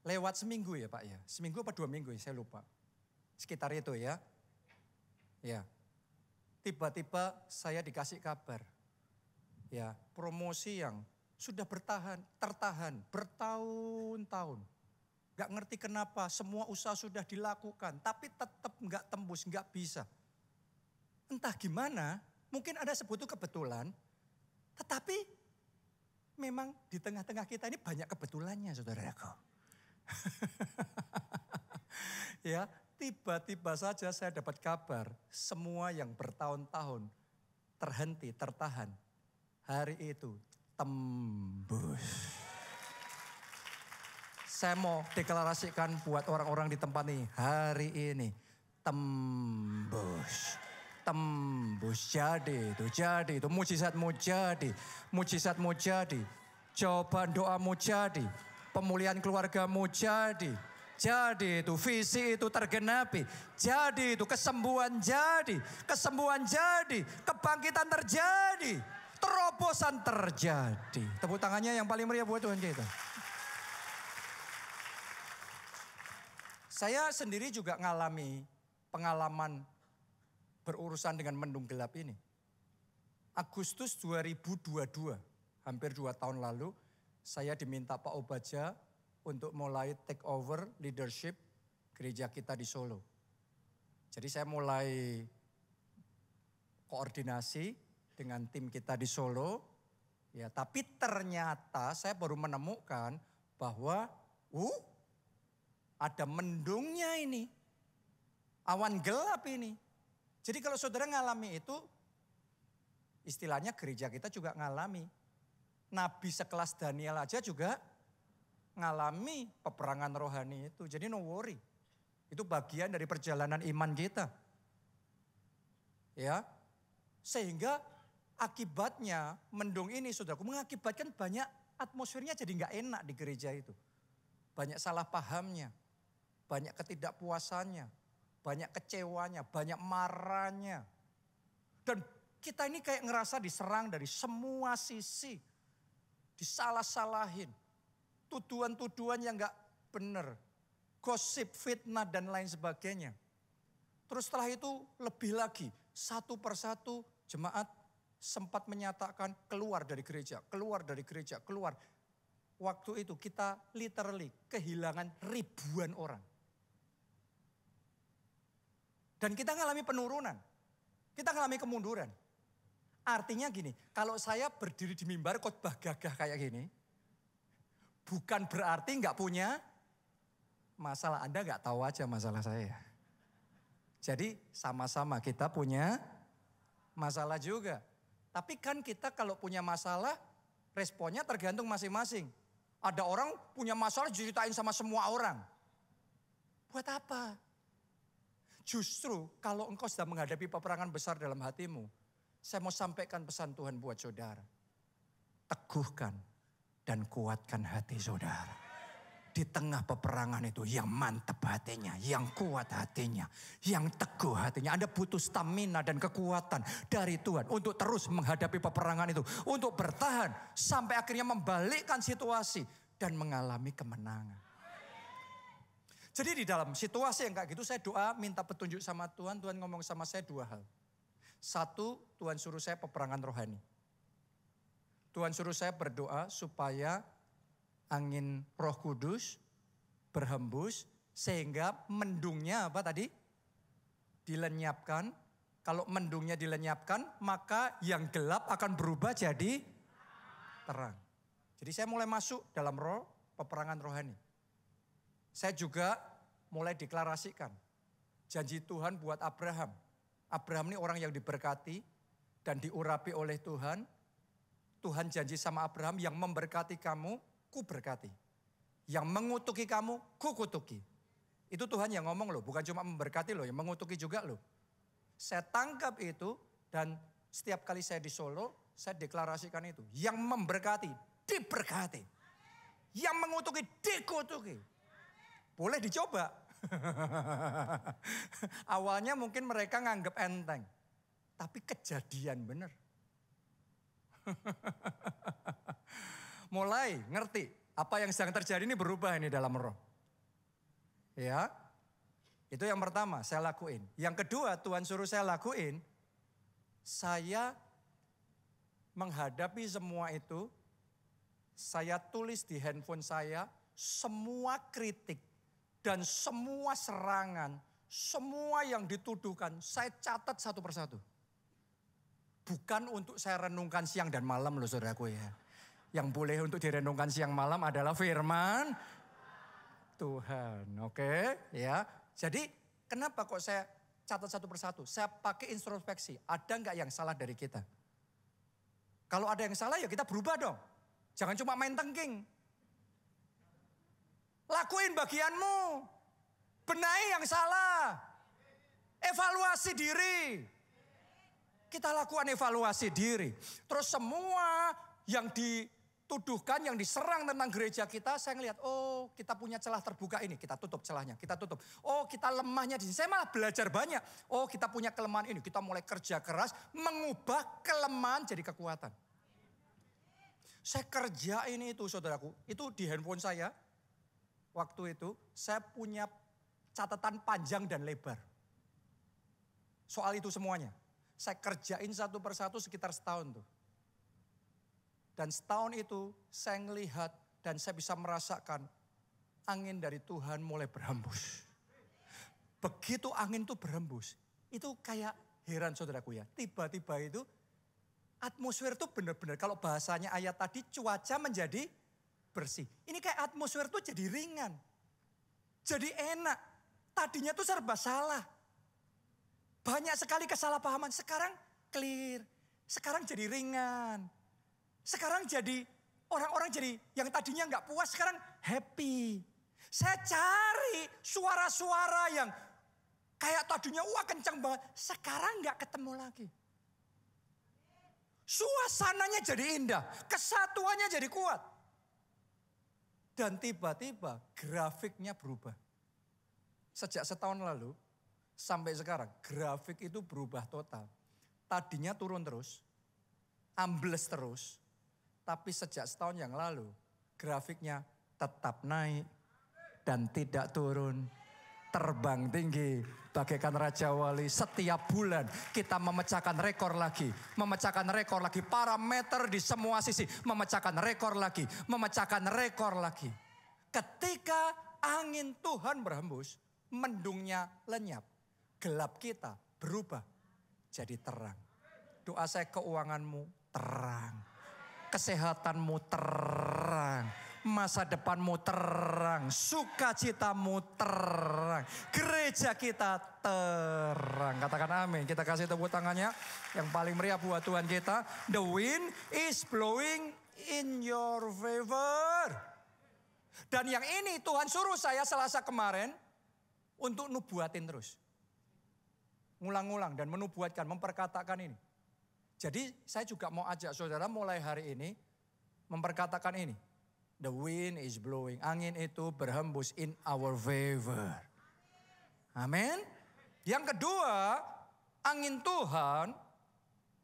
Lewat seminggu ya Pak ya. Seminggu apa 2 minggu ya, saya lupa. Sekitar itu ya. Ya. Tiba-tiba saya dikasih kabar. Ya, promosi yang sudah tertahan bertahun-tahun. Gak ngerti kenapa, semua usaha sudah dilakukan, tapi tetap gak tembus, gak bisa. Entah gimana, mungkin ada sebuah kebetulan, tetapi memang di tengah-tengah kita ini banyak kebetulannya, saudaraku. Ya, tiba-tiba saja saya dapat kabar, semua yang bertahun-tahun terhenti, tertahan. Hari itu tembus. Saya mau deklarasikan buat orang-orang di tempat ini, hari ini tembus. Tembus, jadi itu mujizatmu jadi, jawaban doamu jadi, pemulihan keluargamu jadi itu visi itu tergenapi, jadi itu kesembuhan jadi, kebangkitan terjadi, terobosan terjadi. Tepuk tangannya yang paling meriah buat Tuhan kita. Saya sendiri juga ngalami pengalaman berurusan dengan mendung gelap ini. Agustus 2022, hampir 2 tahun lalu, saya diminta Pak Obaja untuk mulai take over leadership gereja kita di Solo. Jadi saya mulai koordinasi dengan tim kita di Solo. Ya, tapi ternyata saya baru menemukan bahwa ada mendungnya ini. Awan gelap ini. Jadi kalau saudara ngalami itu, istilahnya gereja kita juga ngalami. Nabi sekelas Daniel aja juga ngalami peperangan rohani itu. Jadi no worry. Itu bagian dari perjalanan iman kita. Ya. Sehingga akibatnya mendung ini saudaraku mengakibatkan banyak atmosfernya jadi gak enak di gereja itu. Banyak salah pahamnya. Banyak ketidakpuasannya. Banyak kecewanya, banyak marahnya. Dan kita ini kayak ngerasa diserang dari semua sisi. Disalah-salahin. Tuduhan-tuduhan yang gak benar. Gosip, fitnah dan lain sebagainya. Terus setelah itu lebih lagi. Satu persatu jemaat sempat menyatakan keluar dari gereja. Keluar. Waktu itu kita literally kehilangan ribuan orang. Dan kita ngalami penurunan. Kita ngalami kemunduran. Artinya gini, kalau saya berdiri di mimbar khotbah gagah kayak gini, bukan berarti nggak punya masalah. Anda nggak tahu aja masalah saya. Jadi sama-sama kita punya masalah juga. Tapi kan kita kalau punya masalah, responnya tergantung masing-masing. Ada orang punya masalah diceritain sama semua orang. Buat apa? Justru kalau engkau sedang menghadapi peperangan besar dalam hatimu, saya mau sampaikan pesan Tuhan buat saudara. Teguhkan dan kuatkan hati saudara. Di tengah peperangan itu yang mantap hatinya, yang kuat hatinya, yang teguh hatinya. Anda butuh stamina dan kekuatan dari Tuhan untuk terus menghadapi peperangan itu. Untuk bertahan sampai akhirnya membalikkan situasi dan mengalami kemenangan. Jadi di dalam situasi yang kayak gitu saya doa minta petunjuk sama Tuhan. Tuhan ngomong sama saya 2 hal. 1, Tuhan suruh saya peperangan rohani. Tuhan suruh saya berdoa supaya angin Roh Kudus berhembus sehingga mendungnya apa tadi? Dilenyapkan. Kalau mendungnya dilenyapkan maka yang gelap akan berubah jadi terang. Jadi saya mulai masuk dalam peperangan rohani. Saya juga mulai deklarasikan janji Tuhan buat Abraham. Abraham ini orang yang diberkati dan diurapi oleh Tuhan. Tuhan janji sama Abraham yang memberkati kamu, ku berkati. Yang mengutuki kamu, ku kutuki. Itu Tuhan yang ngomong loh, bukan cuma memberkati loh, yang mengutuki juga loh. Saya tangkap itu dan setiap kali saya di Solo, saya deklarasikan itu. Yang memberkati, diberkati. Yang mengutuki, dikutuki. Boleh dicoba. Awalnya mungkin mereka nganggap enteng. Tapi kejadian bener. Mulai ngerti apa yang sedang terjadi ini berubah ini dalam roh. Ya. Itu yang pertama saya lakuin. Yang kedua Tuhan suruh saya lakuin. Saya menghadapi semua itu, saya tulis di handphone saya semua kritik dan semua serangan, semua yang dituduhkan, saya catat satu persatu. Bukan untuk saya renungkan siang dan malam loh saudaraku ya. Yang boleh untuk direnungkan siang malam adalah firman Tuhan. Oke ya. Jadi kenapa kok saya catat satu persatu? Saya pakai introspeksi. Ada nggak yang salah dari kita? Kalau ada yang salah ya kita berubah dong. Jangan cuma main tengking. Lakuin bagianmu. Benahi yang salah. Evaluasi diri. Kita lakukan evaluasi diri. Terus semua yang dituduhkan, yang diserang tentang gereja kita, saya ngelihat, oh kita punya celah terbuka ini, kita tutup celahnya, kita tutup. Oh kita lemahnya di sini, saya malah belajar banyak. Oh kita punya kelemahan ini, kita mulai kerja keras, mengubah kelemahan jadi kekuatan. Saya kerjain itu saudaraku, itu di handphone saya. Waktu itu saya punya catatan panjang dan lebar. Soal itu semuanya. Saya kerjain satu persatu sekitar setahun tuh. Dan setahun itu saya ngelihat dan saya bisa merasakan angin dari Tuhan mulai berhembus. Begitu angin itu berhembus, itu kayak heran saudaraku ya. Tiba-tiba itu atmosfer itu benar-benar kalau bahasanya ayat tadi cuaca menjadi bersih. Ini kayak atmosfer itu jadi ringan. Jadi enak. Tadinya tuh serba salah. Banyak sekali kesalahpahaman. Sekarang clear. Sekarang jadi ringan. Sekarang jadi orang-orang jadi yang tadinya nggak puas sekarang happy. Saya cari suara-suara yang kayak tadinya wah kencang banget. Sekarang nggak ketemu lagi. Suasananya jadi indah. Kesatuannya jadi kuat. Dan tiba-tiba grafiknya berubah. Sejak setahun lalu sampai sekarang grafik itu berubah total. Tadinya turun terus, ambles terus. Tapi sejak setahun yang lalu grafiknya tetap naik dan tidak turun. Terbang tinggi bagaikan Raja Wali. Setiap bulan kita memecahkan rekor lagi. Memecahkan rekor lagi. Parameter di semua sisi. Memecahkan rekor lagi. Memecahkan rekor lagi. Ketika angin Tuhan berhembus, mendungnya lenyap. Gelap kita berubah jadi terang. Doa saya keuanganmu terang. Kesehatanmu terang. Masa depanmu terang. Sukacitamu terang. Gereja kita terang. Katakan amin. Kita kasih tepuk tangannya. Yang paling meriah buat Tuhan kita. The wind is blowing in your favor. Dan yang ini Tuhan suruh saya Selasa kemarin. Untuk nubuatin terus. Ngulang-ngulang dan menubuatkan, memperkatakan ini. Jadi saya juga mau ajak saudara mulai hari ini. Memperkatakan ini. The wind is blowing. Angin itu berhembus in our favor. Amin. Yang kedua, angin Tuhan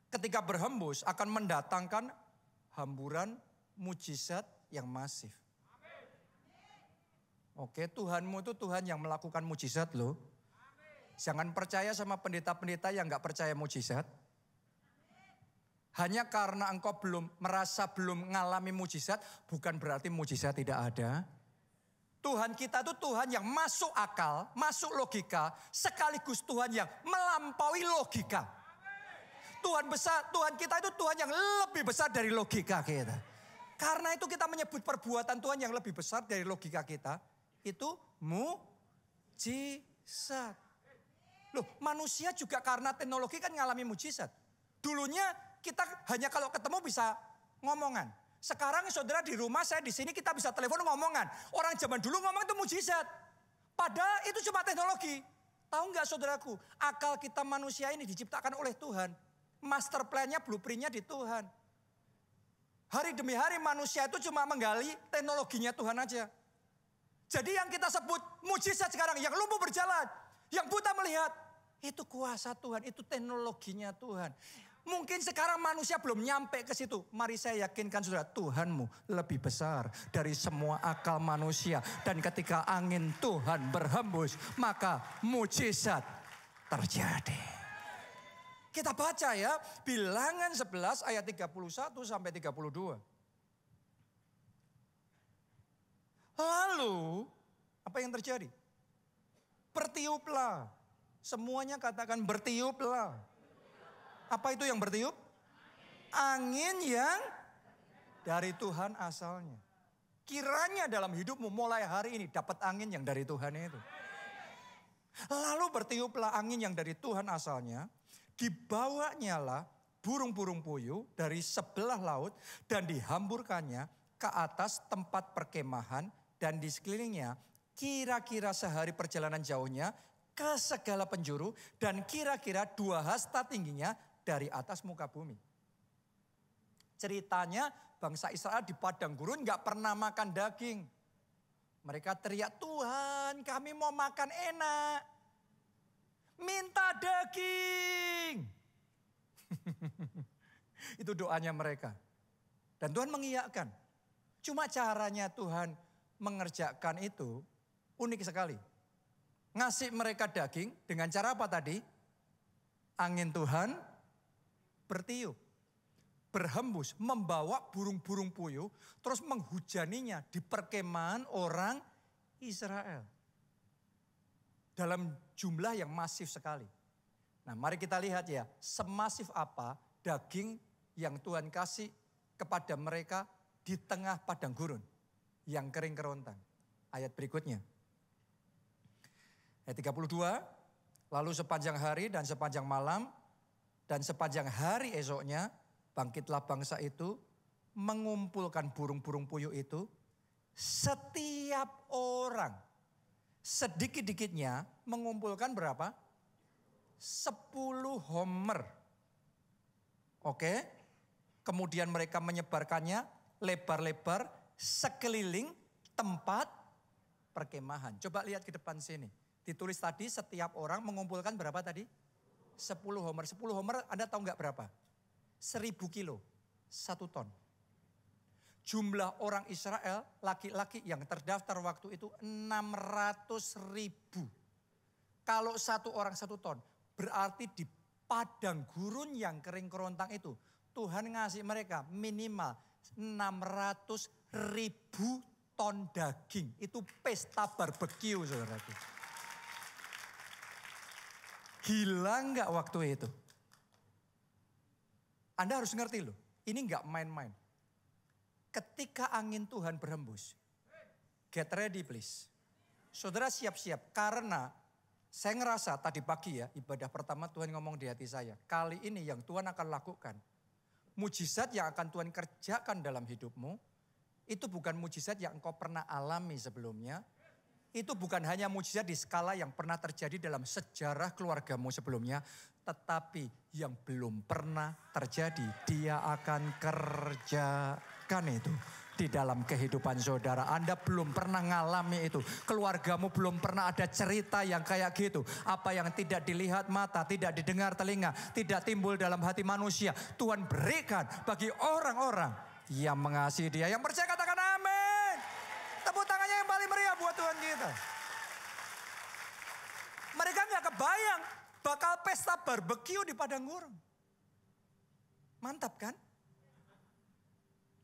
ketika berhembus akan mendatangkan hamburan mujizat yang masif. Oke, Tuhanmu itu Tuhan yang melakukan mujizat loh. Jangan percaya sama pendeta-pendeta yang gak percaya mujizat. Hanya karena engkau merasa belum mengalami mujizat, bukan berarti mujizat tidak ada. Tuhan kita itu Tuhan yang masuk akal, masuk logika, sekaligus Tuhan yang melampaui logika. Tuhan kita itu Tuhan yang lebih besar dari logika kita. Karena itu kita menyebut perbuatan Tuhan yang lebih besar dari logika kita, itu mujizat. Loh, manusia juga karena teknologi kan ngalami mujizat. Dulunya kita hanya kalau ketemu bisa ngomongan. Sekarang saudara di rumah, saya di sini kita bisa telepon ngomongan. Orang zaman dulu ngomong itu mujizat. Padahal itu cuma teknologi. Tahu nggak saudaraku, akal kita manusia ini diciptakan oleh Tuhan. Master plan-nya, blueprint-nya di Tuhan. Hari demi hari manusia itu cuma menggali teknologinya Tuhan aja. Jadi yang kita sebut mujizat sekarang, yang lumpuh berjalan, yang buta melihat, itu kuasa Tuhan, itu teknologinya Tuhan. Mungkin sekarang manusia belum nyampe ke situ. Mari saya yakinkan saudara, Tuhanmu lebih besar dari semua akal manusia. Dan ketika angin Tuhan berhembus, maka mujizat terjadi. Kita baca ya, Bilangan 11 ayat 31 sampai 32. Lalu, apa yang terjadi? Bertiuplah. Semuanya katakan bertiuplah. Apa itu yang bertiup? Angin yang dari Tuhan asalnya. Kiranya dalam hidupmu mulai hari ini dapat angin yang dari Tuhan itu. Lalu bertiuplah angin yang dari Tuhan asalnya. Dibawanyalah burung-burung puyuh dari sebelah laut dan dihamburkannya ke atas tempat perkemahan dan di sekelilingnya kira-kira sehari perjalanan jauhnya ke segala penjuru dan kira-kira 2 hasta tingginya dari atas muka bumi. Ceritanya bangsa Israel di padang gurun gak pernah makan daging. Mereka teriak, Tuhan kami mau makan enak. Minta daging. Itu doanya mereka. Dan Tuhan mengiyakan. Cuma caranya Tuhan mengerjakan itu unik sekali. Ngasih mereka daging dengan cara apa tadi? Angin Tuhan bertiup. Berhembus, membawa burung-burung puyuh. Terus menghujaninya di perkemahan orang Israel. Dalam jumlah yang masif sekali. Nah mari kita lihat ya, semasif apa daging yang Tuhan kasih kepada mereka di tengah padang gurun yang kering kerontang. Ayat berikutnya. Ayat 32, lalu sepanjang hari dan sepanjang malam dan sepanjang hari esoknya bangkitlah bangsa itu mengumpulkan burung-burung puyuh itu setiap orang. Sedikit-dikitnya mengumpulkan berapa? 10 homer. Oke. Kemudian mereka menyebarkannya lebar-lebar sekeliling tempat perkemahan. Coba lihat ke depan sini. Ditulis tadi setiap orang mengumpulkan berapa tadi? 10 homer. 10 homer Anda tahu nggak berapa? 1000 kilo. 1 ton. Jumlah orang Israel, laki-laki yang terdaftar waktu itu 600.000. Kalau 1 orang 1 ton, berarti di padang gurun yang kering kerontang itu, Tuhan ngasih mereka minimal 600.000 ton daging. Itu pesta barbeque, saudaraku. Gila nggak waktu itu? Anda harus ngerti loh, ini nggak main-main. Ketika angin Tuhan berhembus, get ready please. Saudara siap-siap karena saya ngerasa tadi pagi ya ibadah pertama Tuhan ngomong di hati saya. Kali ini yang Tuhan akan lakukan, mujizat yang akan Tuhan kerjakan dalam hidupmu, itu bukan mujizat yang engkau pernah alami sebelumnya. Itu bukan hanya mujizat di skala yang pernah terjadi dalam sejarah keluargamu sebelumnya. Tetapi yang belum pernah terjadi, dia akan kerjakan itu di dalam kehidupan saudara. Anda belum pernah ngalami itu. Keluargamu belum pernah ada cerita yang kayak gitu. Apa yang tidak dilihat mata, tidak didengar telinga, tidak timbul dalam hati manusia. Tuhan berikan bagi orang-orang yang mengasihi dia. Yang percaya katakan amin. Tepuk tangannya yang paling meriah buat Tuhan kita. Mereka gak kebayang bakal pesta barbeque di padang gurun. Mantap kan?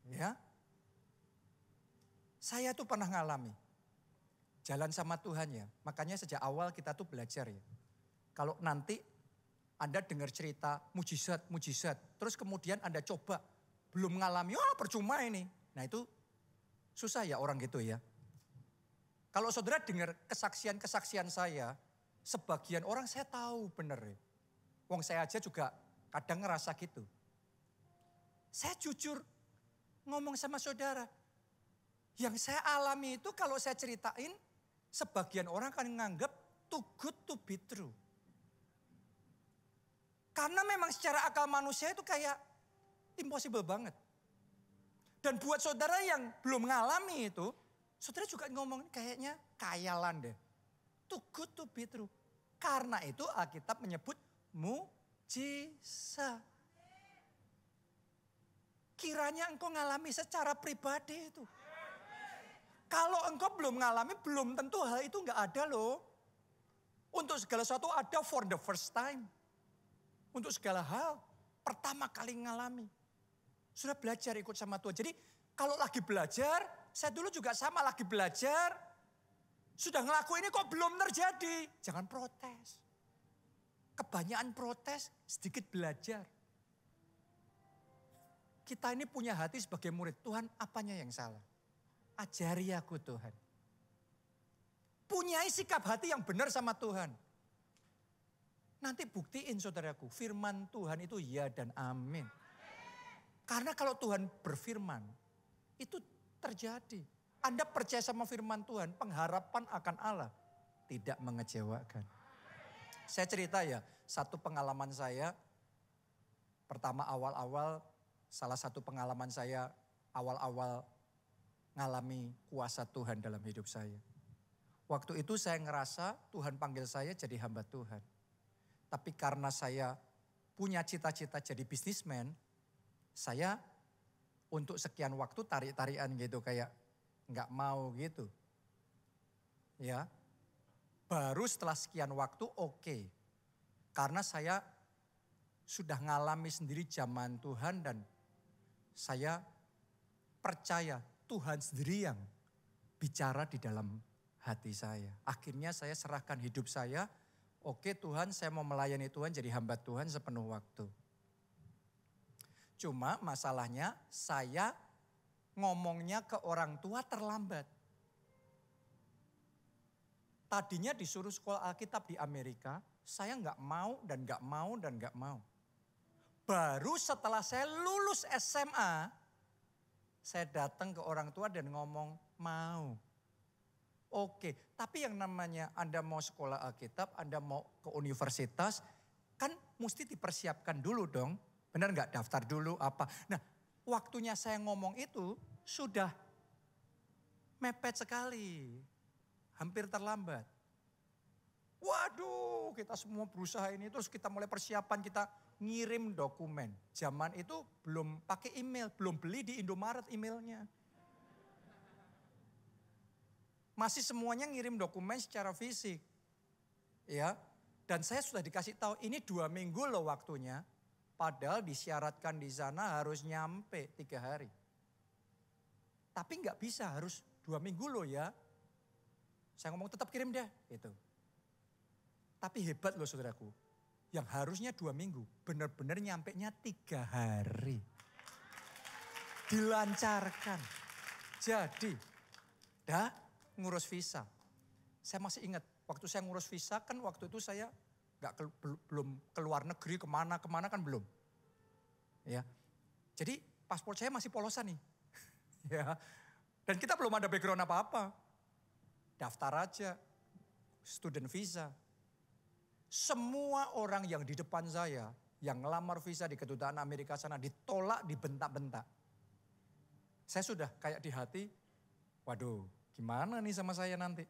Ya. Saya tuh pernah ngalami. Jalan sama Tuhan ya. Makanya sejak awal kita tuh belajar ya. Kalau nanti Anda dengar cerita mujizat. Terus kemudian Anda coba. Belum ngalami, percuma ini. Nah itu susah ya orang gitu ya. Kalau saudara dengar kesaksian-kesaksian saya. Sebagian orang saya tahu bener ya. Wong saya aja juga kadang ngerasa gitu. Saya jujur ngomong sama saudara. Yang saya alami itu kalau saya ceritain, sebagian orang akan menganggap too good to be true. Karena memang secara akal manusia itu kayak impossible banget. Dan buat saudara yang belum mengalami itu, saudara juga ngomong kayaknya kayalan deh. Too good to be true. Karena itu Alkitab menyebut mujizat. Kiranya engkau ngalami secara pribadi itu. Kalau engkau belum mengalami, belum tentu hal itu enggak ada loh. Untuk segala sesuatu ada for the first time. Untuk segala hal. Pertama kali ngalami. Sudah belajar ikut sama Tuhan. Jadi kalau lagi belajar, saya dulu juga sama lagi belajar. Sudah ngelakuin ini kok belum terjadi. Jangan protes. Kebanyakan protes, sedikit belajar. Kita ini punya hati sebagai murid. Tuhan, apanya yang salah? Ajari aku Tuhan. Punyai sikap hati yang benar sama Tuhan. Nanti buktiin saudaraku, firman Tuhan itu ya dan amin. Karena kalau Tuhan berfirman, itu terjadi. Anda percaya sama firman Tuhan, pengharapan akan Allah tidak mengecewakan. Saya cerita ya, satu pengalaman saya, pertama awal-awal, salah satu pengalaman saya awal-awal ngalami kuasa Tuhan dalam hidup saya. Waktu itu saya ngerasa Tuhan panggil saya jadi hamba Tuhan. Tapi karena saya punya cita-cita jadi bisnismen, saya untuk sekian waktu tarik-tarikan gitu kayak nggak mau gitu. Ya, baru setelah sekian waktu oke. Karena saya sudah ngalami sendiri zaman Tuhan dan saya percaya Tuhan sendiri yang bicara di dalam hati saya. Akhirnya saya serahkan hidup saya. Oke Tuhan, saya mau melayani Tuhan jadi hamba Tuhan sepenuh waktu. Cuma masalahnya saya ngomongnya ke orang tua terlambat. Tadinya disuruh sekolah Alkitab di Amerika, saya nggak mau dan nggak mau dan nggak mau. Baru setelah saya lulus SMA, saya datang ke orang tua dan ngomong mau. Oke, tapi yang namanya Anda mau sekolah Alkitab, Anda mau ke universitas, kan mesti dipersiapkan dulu dong. Benar nggak? Daftar dulu apa. Nah, waktunya saya ngomong itu sudah mepet sekali. Hampir terlambat. Waduh, kita semua berusaha ini. Terus kita mulai persiapan, kita ngirim dokumen. Zaman itu belum pakai email, belum beli di Indomaret emailnya. Masih semuanya ngirim dokumen secara fisik. Ya, dan saya sudah dikasih tahu ini 2 minggu loh waktunya. Padahal disyaratkan di sana harus nyampe 3 hari. Tapi nggak bisa, harus 2 minggu loh ya. Saya ngomong tetap kirim deh, gitu. Tapi hebat loh saudaraku. Yang harusnya 2 minggu, benar-benar nyampenya 3 hari. Dilancarkan. Jadi, ngurus visa. Saya masih ingat, waktu saya ngurus visa kan waktu itu saya belum keluar negeri kemana kan belum. Ya, jadi paspor saya masih polosan nih. Ya, dan kita belum ada background apa-apa. Daftar aja, student visa. Semua orang yang di depan saya, yang ngelamar visa di kedutaan Amerika sana ditolak, dibentak-bentak. Saya sudah kayak di hati, waduh gimana nih sama saya nanti.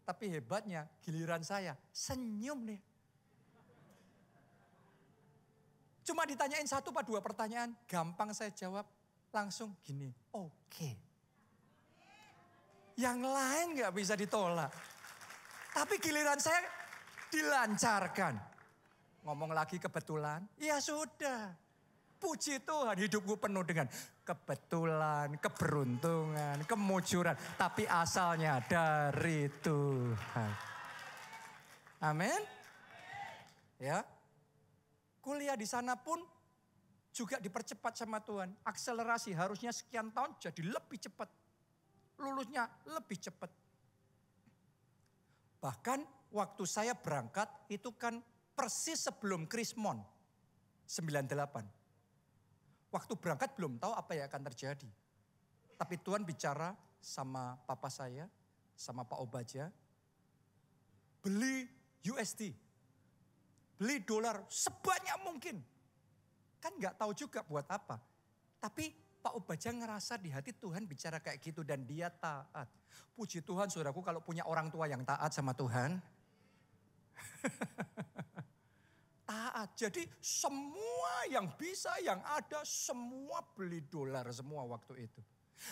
Tapi hebatnya giliran saya senyum nih. Cuma ditanyain 1 atau 2 pertanyaan, gampang saya jawab langsung gini, oke. Yang lain gak bisa ditolak. Tapi giliran saya dilancarkan. Ngomong lagi kebetulan, ya sudah. Puji Tuhan, hidupku penuh dengan kebetulan, keberuntungan, kemujuran. Tapi asalnya dari Tuhan. Amin. Ya. Kuliah di sana pun juga dipercepat sama Tuhan. Akselerasi harusnya sekian tahun jadi lebih cepat. Lulusnya lebih cepat. Bahkan waktu saya berangkat itu kan persis sebelum Krismon 98. Waktu berangkat belum tahu apa yang akan terjadi. Tapi Tuhan bicara sama papa saya, sama Pak Obaja. Beli USD. Beli dolar sebanyak mungkin. Kan gak tahu juga buat apa. Tapi Pak Obaja ngerasa di hati Tuhan bicara kayak gitu dan dia taat. Puji Tuhan saudaraku kalau punya orang tua yang taat sama Tuhan. Taat. Jadi semua yang bisa, yang ada, semua beli dolar semua waktu itu.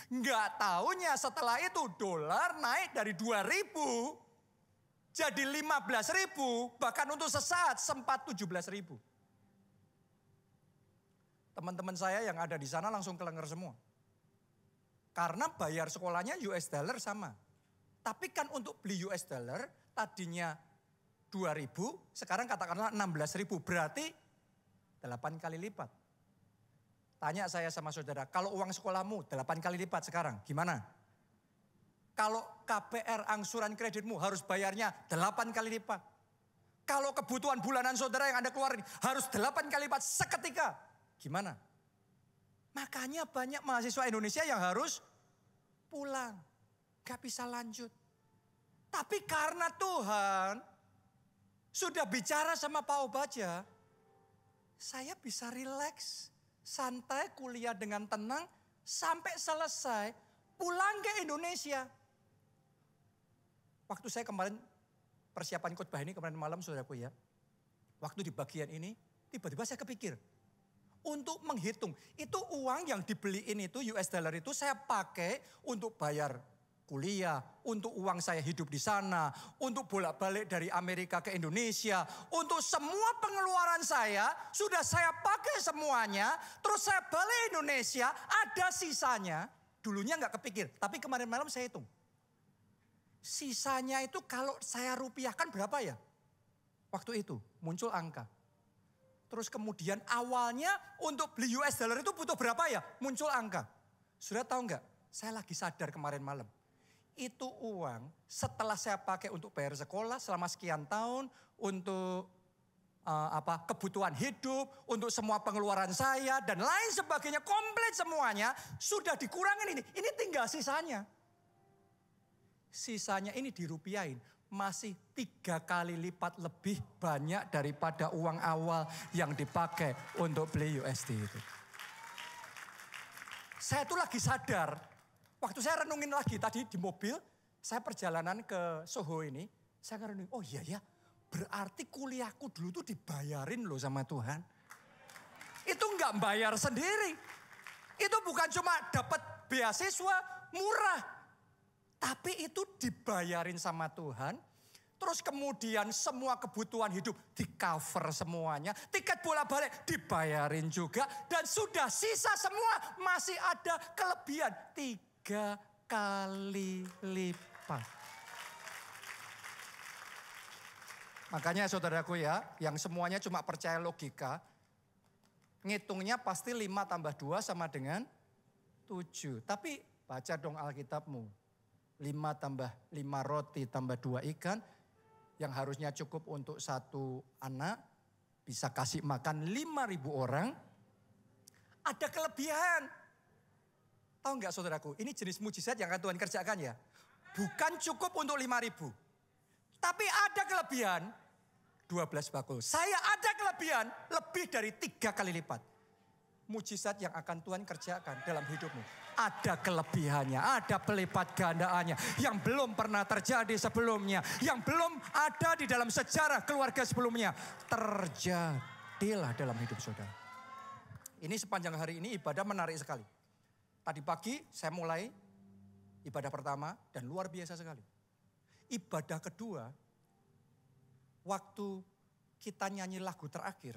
Nggak taunya setelah itu dolar naik dari 2.000 jadi 15.000, bahkan untuk sesaat sempat 17.000. Teman-teman saya yang ada di sana langsung kelenger semua. Karena bayar sekolahnya US dollar sama. Tapi kan untuk beli US dollar tadinya 2.000, sekarang katakanlah 16.000. Berarti 8 kali lipat. Tanya saya sama saudara, kalau uang sekolahmu 8 kali lipat sekarang, gimana? Kalau KPR angsuran kreditmu harus bayarnya 8 kali lipat. Kalau kebutuhan bulanan saudara yang Anda keluarin harus 8 kali lipat seketika. Gimana? Makanya banyak mahasiswa Indonesia yang harus pulang. Gak bisa lanjut. Tapi karena Tuhan sudah bicara sama Pak Obaja, saya bisa rileks, santai, kuliah dengan tenang, sampai selesai, pulang ke Indonesia. Waktu saya kemarin persiapan khotbah ini kemarin malam saudaraku ya. Waktu di bagian ini tiba-tiba saya kepikir. Untuk menghitung itu uang yang dibeliin itu US dollar itu saya pakai untuk bayar kuliah. Untuk uang saya hidup di sana. Untuk bolak-balik dari Amerika ke Indonesia. Untuk semua pengeluaran saya sudah saya pakai semuanya. Terus saya balik Indonesia ada sisanya. Dulunya gak kepikir tapi kemarin malam saya hitung. Sisanya itu kalau saya rupiahkan berapa ya? Waktu itu muncul angka. Terus kemudian awalnya untuk beli US dollar itu butuh berapa ya? Muncul angka. Sudah tahu enggak? Saya lagi sadar kemarin malam. Itu uang setelah saya pakai untuk bayar sekolah selama sekian tahun. Untuk kebutuhan hidup. Untuk semua pengeluaran saya dan lain sebagainya. Komplit semuanya. Sudah dikurangin ini. Ini tinggal sisanya. Sisanya ini dirupiahin masih 3 kali lipat lebih banyak daripada uang awal yang dipakai untuk beli USD itu. Saya tuh lagi sadar, waktu saya renungin lagi tadi di mobil, saya perjalanan ke Soho ini, saya renungin, oh iya ya, berarti kuliahku dulu tuh dibayarin loh sama Tuhan. Itu enggak bayar sendiri, itu bukan cuma dapat beasiswa murah. Tapi itu dibayarin sama Tuhan. Terus kemudian semua kebutuhan hidup di cover semuanya. Tiket bolak-balik dibayarin juga. Dan sudah sisa semua masih ada kelebihan 3 kali lipat. Makanya saudaraku ya, yang semuanya cuma percaya logika. Ngitungnya pasti 5 tambah 2 sama dengan 7. Tapi baca dong Alkitabmu. 5 tambah 5 roti tambah 2 ikan yang harusnya cukup untuk 1 anak bisa kasih makan 5.000 orang. Ada kelebihan. Tahu enggak saudaraku, ini jenis mujizat yang akan Tuhan kerjakan ya. Bukan cukup untuk 5.000. Tapi ada kelebihan 12 bakul. Saya ada kelebihan lebih dari 3 kali lipat. Mujizat yang akan Tuhan kerjakan dalam hidupmu. Ada kelebihannya, ada pelipat gandaannya. Yang belum pernah terjadi sebelumnya. Yang belum ada di dalam sejarah keluarga sebelumnya. Terjadilah dalam hidup saudara. Ini sepanjang hari ini ibadah menarik sekali. Tadi pagi saya mulai ibadah pertama dan luar biasa sekali. Ibadah kedua, waktu kita nyanyi lagu terakhir,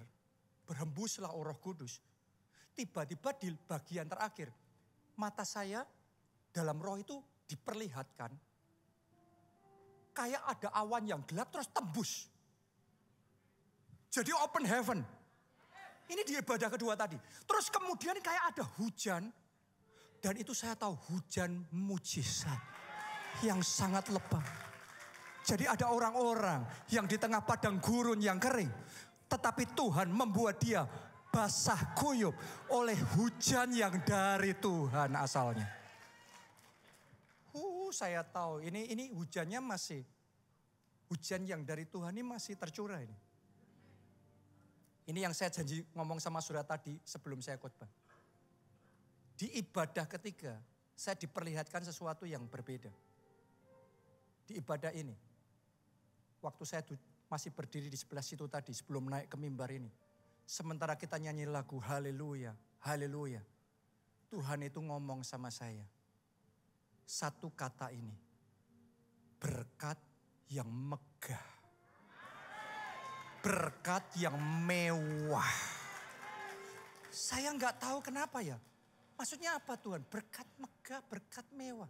berhembuslah Roh Kudus. Tiba-tiba di bagian terakhir, mata saya dalam roh itu diperlihatkan. Kayak ada awan yang gelap terus tembus. Jadi open heaven. Ini di ibadah kedua tadi. Terus kemudian kayak ada hujan. Dan itu saya tahu hujan mujizat. Yang sangat lebat. Jadi ada orang-orang yang di tengah padang gurun yang kering. Tetapi Tuhan membuat dia basah kuyup oleh hujan yang dari Tuhan asalnya. Saya tahu ini hujannya masih, hujan yang dari Tuhan ini masih tercurah ini. Ini yang saya janji ngomong sama saudara tadi sebelum saya khotbah. Di ibadah ketiga, saya diperlihatkan sesuatu yang berbeda. Di ibadah ini, waktu saya masih berdiri di sebelah situ tadi sebelum naik ke mimbar ini. Sementara kita nyanyi lagu haleluya, haleluya. Tuhan itu ngomong sama saya. Satu kata ini. Berkat yang megah. Berkat yang mewah. Saya nggak tahu kenapa ya. Maksudnya apa Tuhan? Berkat megah, berkat mewah.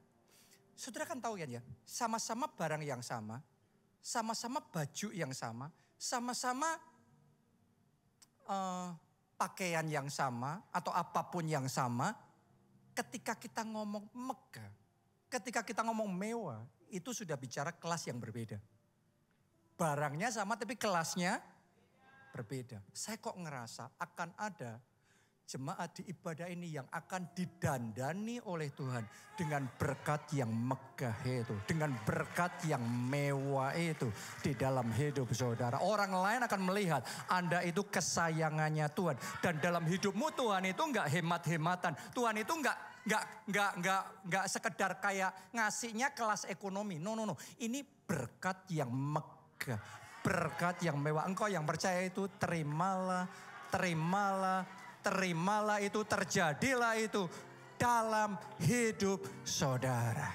Saudara kan tahu kan ya, sama-sama barang yang sama baju yang sama-sama pakaian yang sama atau apapun yang sama. Ketika kita ngomong megah, ketika kita ngomong mewah, itu sudah bicara kelas yang berbeda. Barangnya sama tapi kelasnya berbeda. Saya kok ngerasa akan ada jemaat di ibadah ini yang akan didandani oleh Tuhan dengan berkat yang megah itu, dengan berkat yang mewah itu di dalam hidup saudara. Orang lain akan melihat Anda itu kesayangannya Tuhan, dan dalam hidupmu Tuhan itu enggak hemat-hematan. Tuhan itu enggak sekedar kayak ngasihnya kelas ekonomi. No. Ini berkat yang megah, berkat yang mewah. Engkau yang percaya itu terimalah itu, terjadilah itu dalam hidup saudara.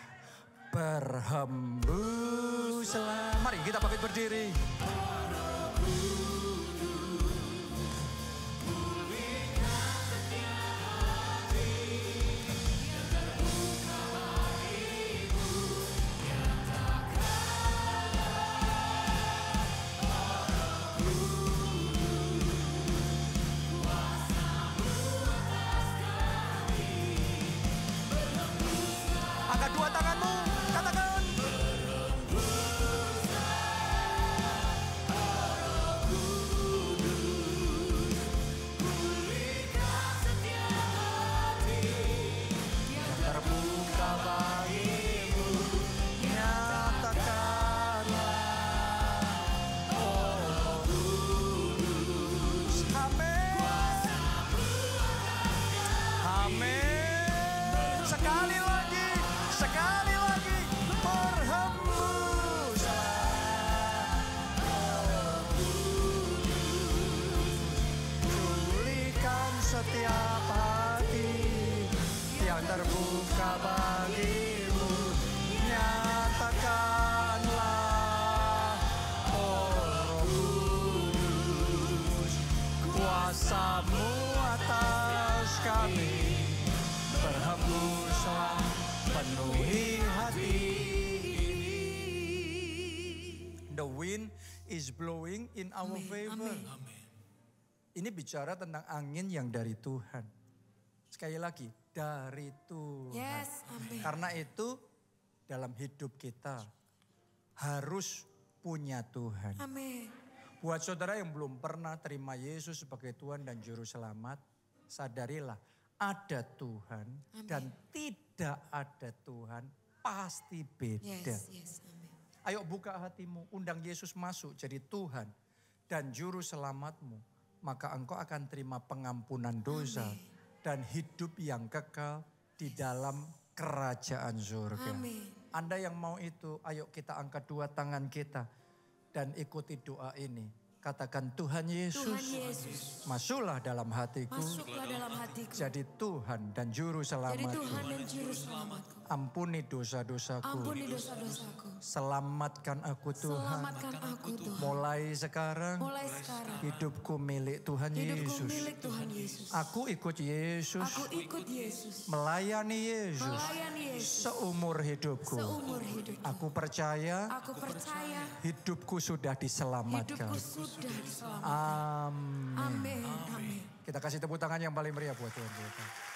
Berhembuslah. Mari kita bangkit berdiri. Angkat dua tanganmu, katakan. Terbuka bagimu, nyatakanlah. Oh Kudus. Amin. Amin. Sekali lagi, berhembuslah. Oh Kudus. Pulihkan setiap hati yang terbuka bagimu, nyatakanlah. Oh Kudus, kuasa-Mu atas kami. Berhembuslah, penuhi hati. The wind is blowing in our favor. Ini bicara tentang angin yang dari Tuhan. Sekali lagi, dari Tuhan. Yes, amin. Karena itu dalam hidup kita harus punya Tuhan. Amin. Buat saudara yang belum pernah terima Yesus sebagai Tuhan dan Juru Selamat, sadarilah ada Tuhan. Amin. Dan tidak ada Tuhan pasti beda. Yes, amin. Ayo buka hatimu, undang Yesus masuk jadi Tuhan dan Juru Selamatmu. Maka engkau akan terima pengampunan dosa. Amin. Dan hidup yang kekal di dalam kerajaan surga. Amin. Anda yang mau itu, ayo kita angkat dua tangan kita dan ikuti doa ini. Katakan, Tuhan Yesus, masuklah dalam hatiku, Masuklah dalam hatiku. jadi Tuhan dan Juru Jadi Selamatku. Tuhan dan Juru Selamatku. Ampuni dosa-dosaku. Ampuni dosa-dosaku. Selamatkan aku Tuhan. Selamatkan aku Tuhan. Mulai sekarang, Mulai sekarang hidupku milik Tuhan hidupku Yesus. milik Tuhan Yesus. Aku ikut Yesus, Aku ikut Yesus. melayani Yesus Melayani Yesus. seumur hidupku. Seumur hidupku. Aku percaya Aku percaya hidupku sudah diselamatkan. hidupku sudah diselamatkan. Amin. Amin. Amin. Kita kasih tepuk tangan yang paling meriah buat Tuhan kita.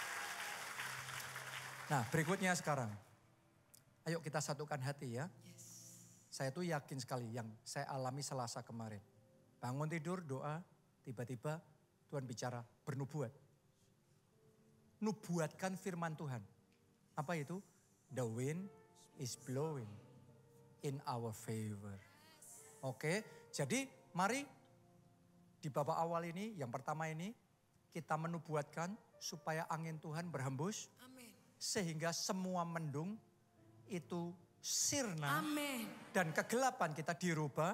Nah, berikutnya sekarang. Ayo kita satukan hati ya. Saya tuh yakin sekali yang saya alami Selasa kemarin. Bangun tidur, doa, tiba-tiba Tuhan bicara bernubuat. Nubuatkan firman Tuhan. Apa itu? The wind is blowing in our favor. Oke, jadi mari di babak awal ini, yang pertama ini, kita menubuatkan supaya angin Tuhan berhembus. Amin. Sehingga semua mendung itu sirna. Amin. Dan kegelapan kita dirubah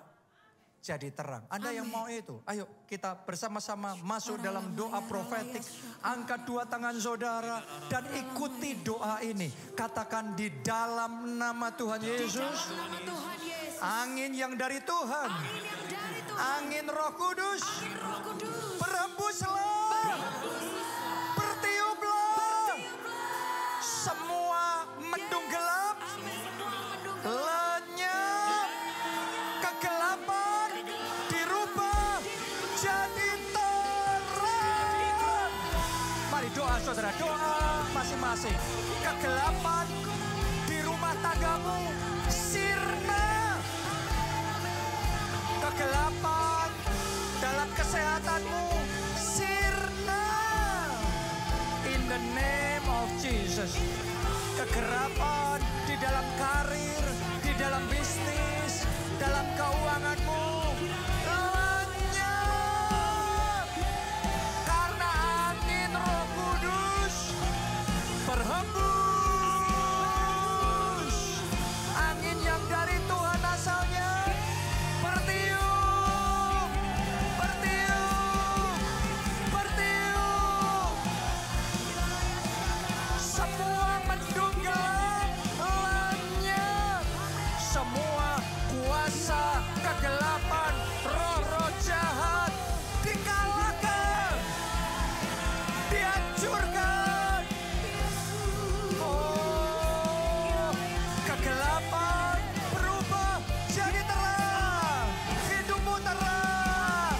jadi terang. Anda yang mau itu, ayo kita bersama-sama masuk dalam doa profetik. Angkat dua tangan saudara dan ikuti doa ini. Katakan, di dalam nama Tuhan Yesus. Nama Tuhan Yesus. Angin yang dari Tuhan. Angin yang dari Tuhan. Angin Roh Kudus. Angin Roh Kudus. Berhembuslah. Berhembuslah. saudara, doa masing-masing. Kegelapan di rumah tanggamu, sirna. Kegelapan dalam kesehatanmu, sirna. In the name of Jesus. Kegelapan di dalam karir, di dalam bisnis, dalam keuanganmu, lenyap. Karena angin Roh Kudus berhembus. Angin yang dari Tuhan asalnya bertiup, bertiup, bertiup. Semua mendung gelap lenyap. Semua kuasa kegelapan, roh-roh jahat dikalahkan, dihancurkan. Oh, kegelapan berubah jadi terang. Hidupmu terang,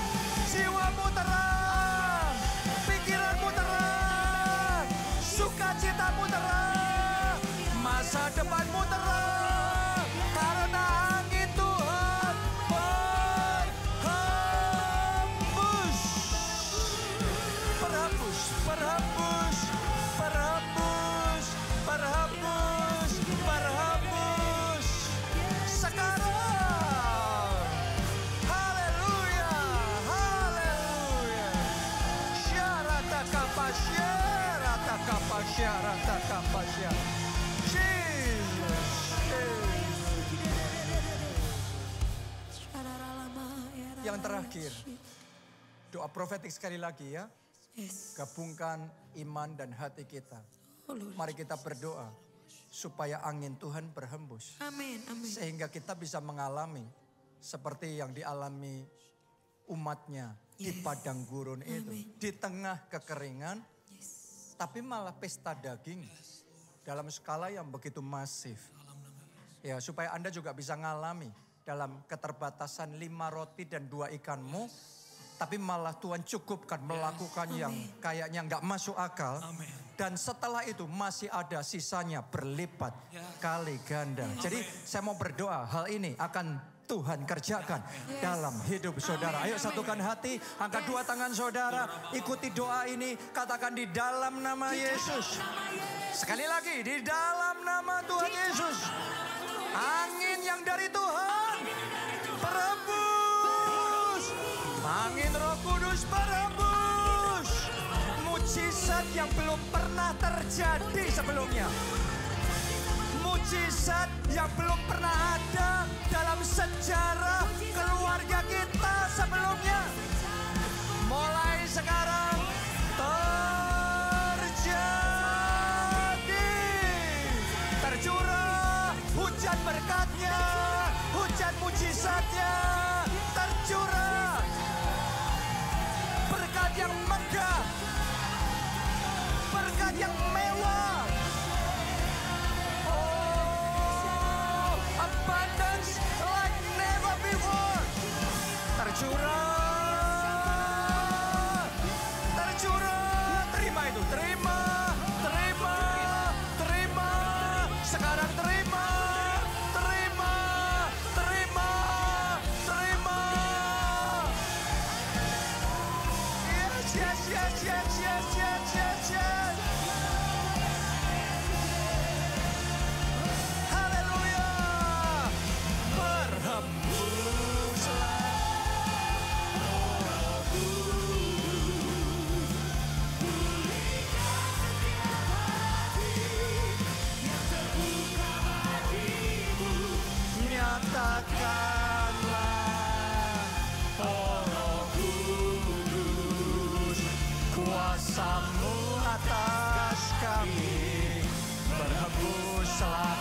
jiwamu terang, pikiranmu terang, sukacitamu terang, masa depanmu terang. Karena angin Tuhan berhembus. Berhembus, berhembus, berhembus, berhembus, berhembus. Sekarang. Haleluya, haleluya. Syaratakapasya, ratakapasya, ratakapasya. Jesus, Yang terakhir, doa profetik sekali lagi ya. Yes. Gabungkan iman dan hati kita. Oh, Lord. Mari kita berdoa supaya angin Tuhan berhembus. Amin, amin. Sehingga kita bisa mengalami seperti yang dialami umatnya di Yes. padang gurun itu. Amin. Di tengah kekeringan, Yes. tapi malah pesta daging dalam skala yang begitu masif. Ya, supaya Anda juga bisa ngalami dalam keterbatasan 5 roti dan 2 ikanmu. Tapi malah Tuhan cukupkan melakukan yang kayaknya nggak masuk akal. Dan setelah itu masih ada sisanya berlipat kali ganda. Jadi saya mau berdoa hal ini akan Tuhan kerjakan dalam hidup saudara. Ayo satukan hati, angkat 2 tangan saudara. Ikuti doa ini, katakan di dalam nama Yesus. Sekali lagi, di dalam nama Tuhan Yesus. Angin yang dari Tuhan berhembus. Angin Roh Kudus berhembus. Mujizat yang belum pernah terjadi sebelumnya. Mujizat yang belum pernah ada dalam sejarah keluarga kita sebelumnya. Mulai sekarang terjadi. Tercurah hujan berkatnya, hujan mujizatnya tercurah. Berkat yang megah, berkat yang mewah. Oh, abundance like never before. Tercurah, tercurah. Terima itu, terima, terima, terima. Sekarang terima, terima, terima, terima. Yes, yes, yes, yes, yes, yes, yes, yes. Haleluya. Berhembuslah. Nyatakanlah, oh Roh Kudus, kuasa-Mu atas kami. Berhembuslah,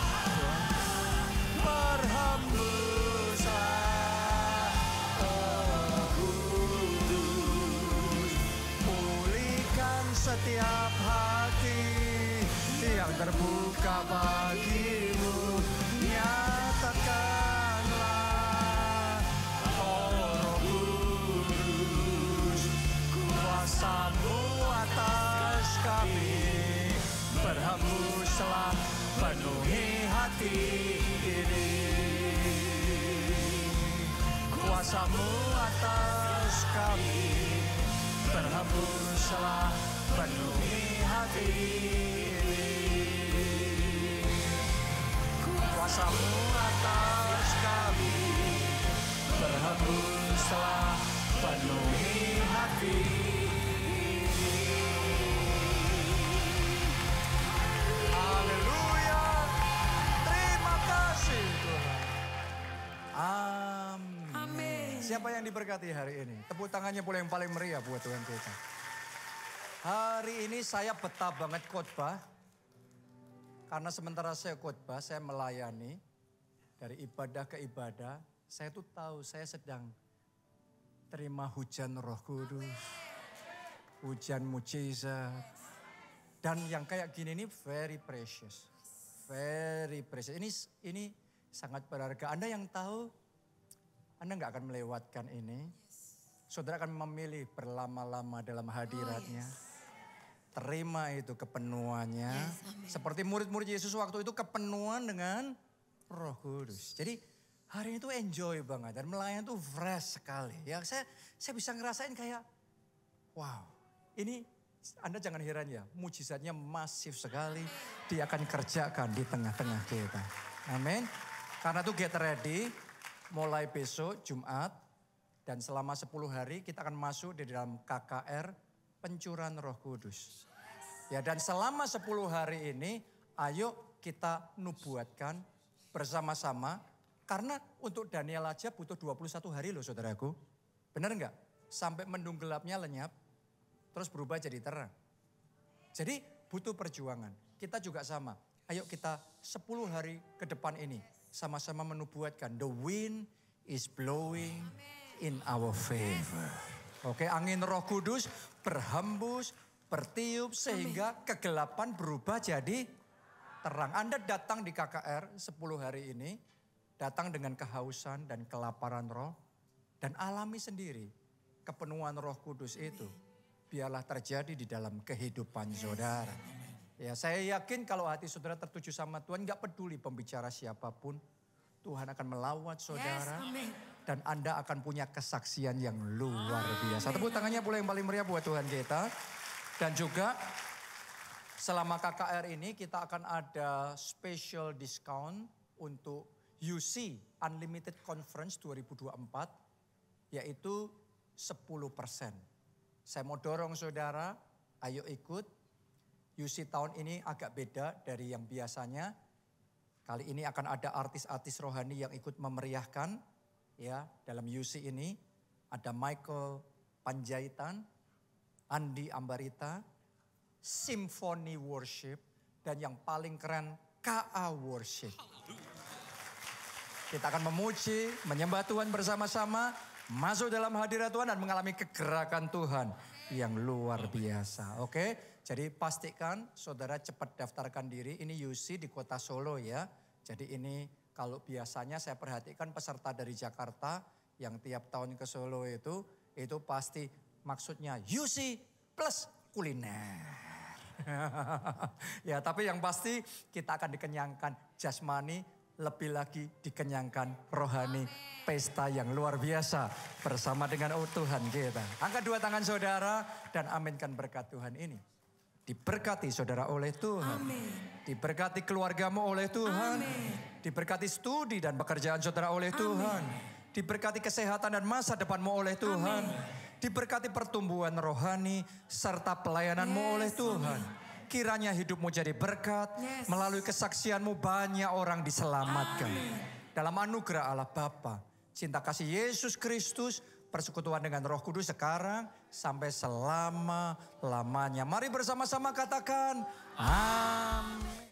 berhembuslah, oh Kudus. Pulihkan setiap hati yang terbuka bagimu. Nyatakanlah, oh Roh Kudus, kuasa-Mu atas kami. berhembuslah penuhi hati ini. Kuasa-Mu atas kami berhembuslah penuhi hati ini. Kuasa-Mu atas kami berhembuslah penuhi hati. Haleluya. Terima kasih Tuhan. Amin. Amin. Siapa yang diberkati hari ini? Tepuk tangannya boleh yang paling meriah buat Tuhan kita. Hari ini saya betah banget khotbah. Karena sementara saya khotbah, saya melayani dari ibadah ke ibadah. Saya tuh tahu saya sedang terima hujan Roh Kudus. Hujan mujizat. Dan yang kayak gini ini very precious. Very precious. Ini sangat berharga. Anda yang tahu, Anda nggak akan melewatkan ini. Saudara akan memilih berlama-lama dalam hadiratnya. Terima itu kepenuhannya. Seperti murid-murid Yesus waktu itu kepenuhan dengan Roh Kudus. Jadi hari ini tuh enjoy banget. Dan melayani tuh fresh sekali. Ya, saya bisa ngerasain kayak, wow, ini Anda jangan heran ya, mujizatnya masif sekali. Dia akan kerjakan di tengah-tengah kita. Amin. Karena itu get ready, mulai besok Jumat. Dan selama 10 hari kita akan masuk di dalam KKR pencurahan Roh Kudus. Ya, dan selama 10 hari ini, ayo kita nubuatkan bersama-sama. Karena untuk Daniel aja butuh 21 hari loh saudaraku. Benar enggak? Sampai mendung gelapnya lenyap. Terus berubah jadi terang. Jadi butuh perjuangan. Kita juga sama. Ayo kita 10 hari ke depan ini sama-sama menubuatkan. The wind is blowing in our favor. Oke, angin Roh Kudus berhembus, bertiup sehingga kegelapan berubah jadi terang. Anda datang di KKR 10 hari ini. Datang dengan kehausan dan kelaparan roh. Dan alami sendiri kepenuhan Roh Kudus itu. Biarlah terjadi di dalam kehidupan saudara. Ya, saya yakin kalau hati saudara tertuju sama Tuhan, gak peduli pembicara siapapun, Tuhan akan melawat saudara. Dan Anda akan punya kesaksian yang luar biasa. Tepuk tangannya boleh yang paling meriah buat Tuhan kita. Dan juga selama KKR ini kita akan ada special discount untuk UC Unlimited Conference 2024. Yaitu 10%. Saya mau dorong saudara, ayo ikut. UC tahun ini agak beda dari yang biasanya. Kali ini akan ada artis-artis rohani yang ikut memeriahkan. Ya, dalam UC ini ada Michael Panjaitan, Andi Ambarita, Symphony Worship, dan yang paling keren KA Worship. Kita akan memuji, menyembah Tuhan bersama-sama. Masuk dalam hadirat Tuhan dan mengalami kegerakan Tuhan yang luar biasa. Oke, jadi pastikan saudara cepat daftarkan diri. Ini UC di kota Solo ya. Jadi ini kalau biasanya saya perhatikan peserta dari Jakarta yang tiap tahun ke Solo itu pasti maksudnya UC plus kuliner. Ya, tapi yang pasti kita akan dikenyangkan jasmani, lebih lagi dikenyangkan rohani. Pesta yang luar biasa bersama dengan Tuhan kita. Angkat dua tangan saudara dan aminkan berkat Tuhan ini. Diberkati saudara oleh Tuhan. Amin. Diberkati keluargamu oleh Tuhan. Amin. Diberkati studi dan pekerjaan saudara oleh Tuhan. Diberkati kesehatan dan masa depanmu oleh Tuhan. Diberkati pertumbuhan rohani serta pelayananmu oleh Tuhan. Kiranya hidupmu jadi berkat. Melalui kesaksianmu banyak orang diselamatkan. Dalam anugerah Allah Bapa, cinta kasih Yesus Kristus, persekutuan dengan Roh Kudus sekarang sampai selama-lamanya. Mari bersama-sama katakan amin.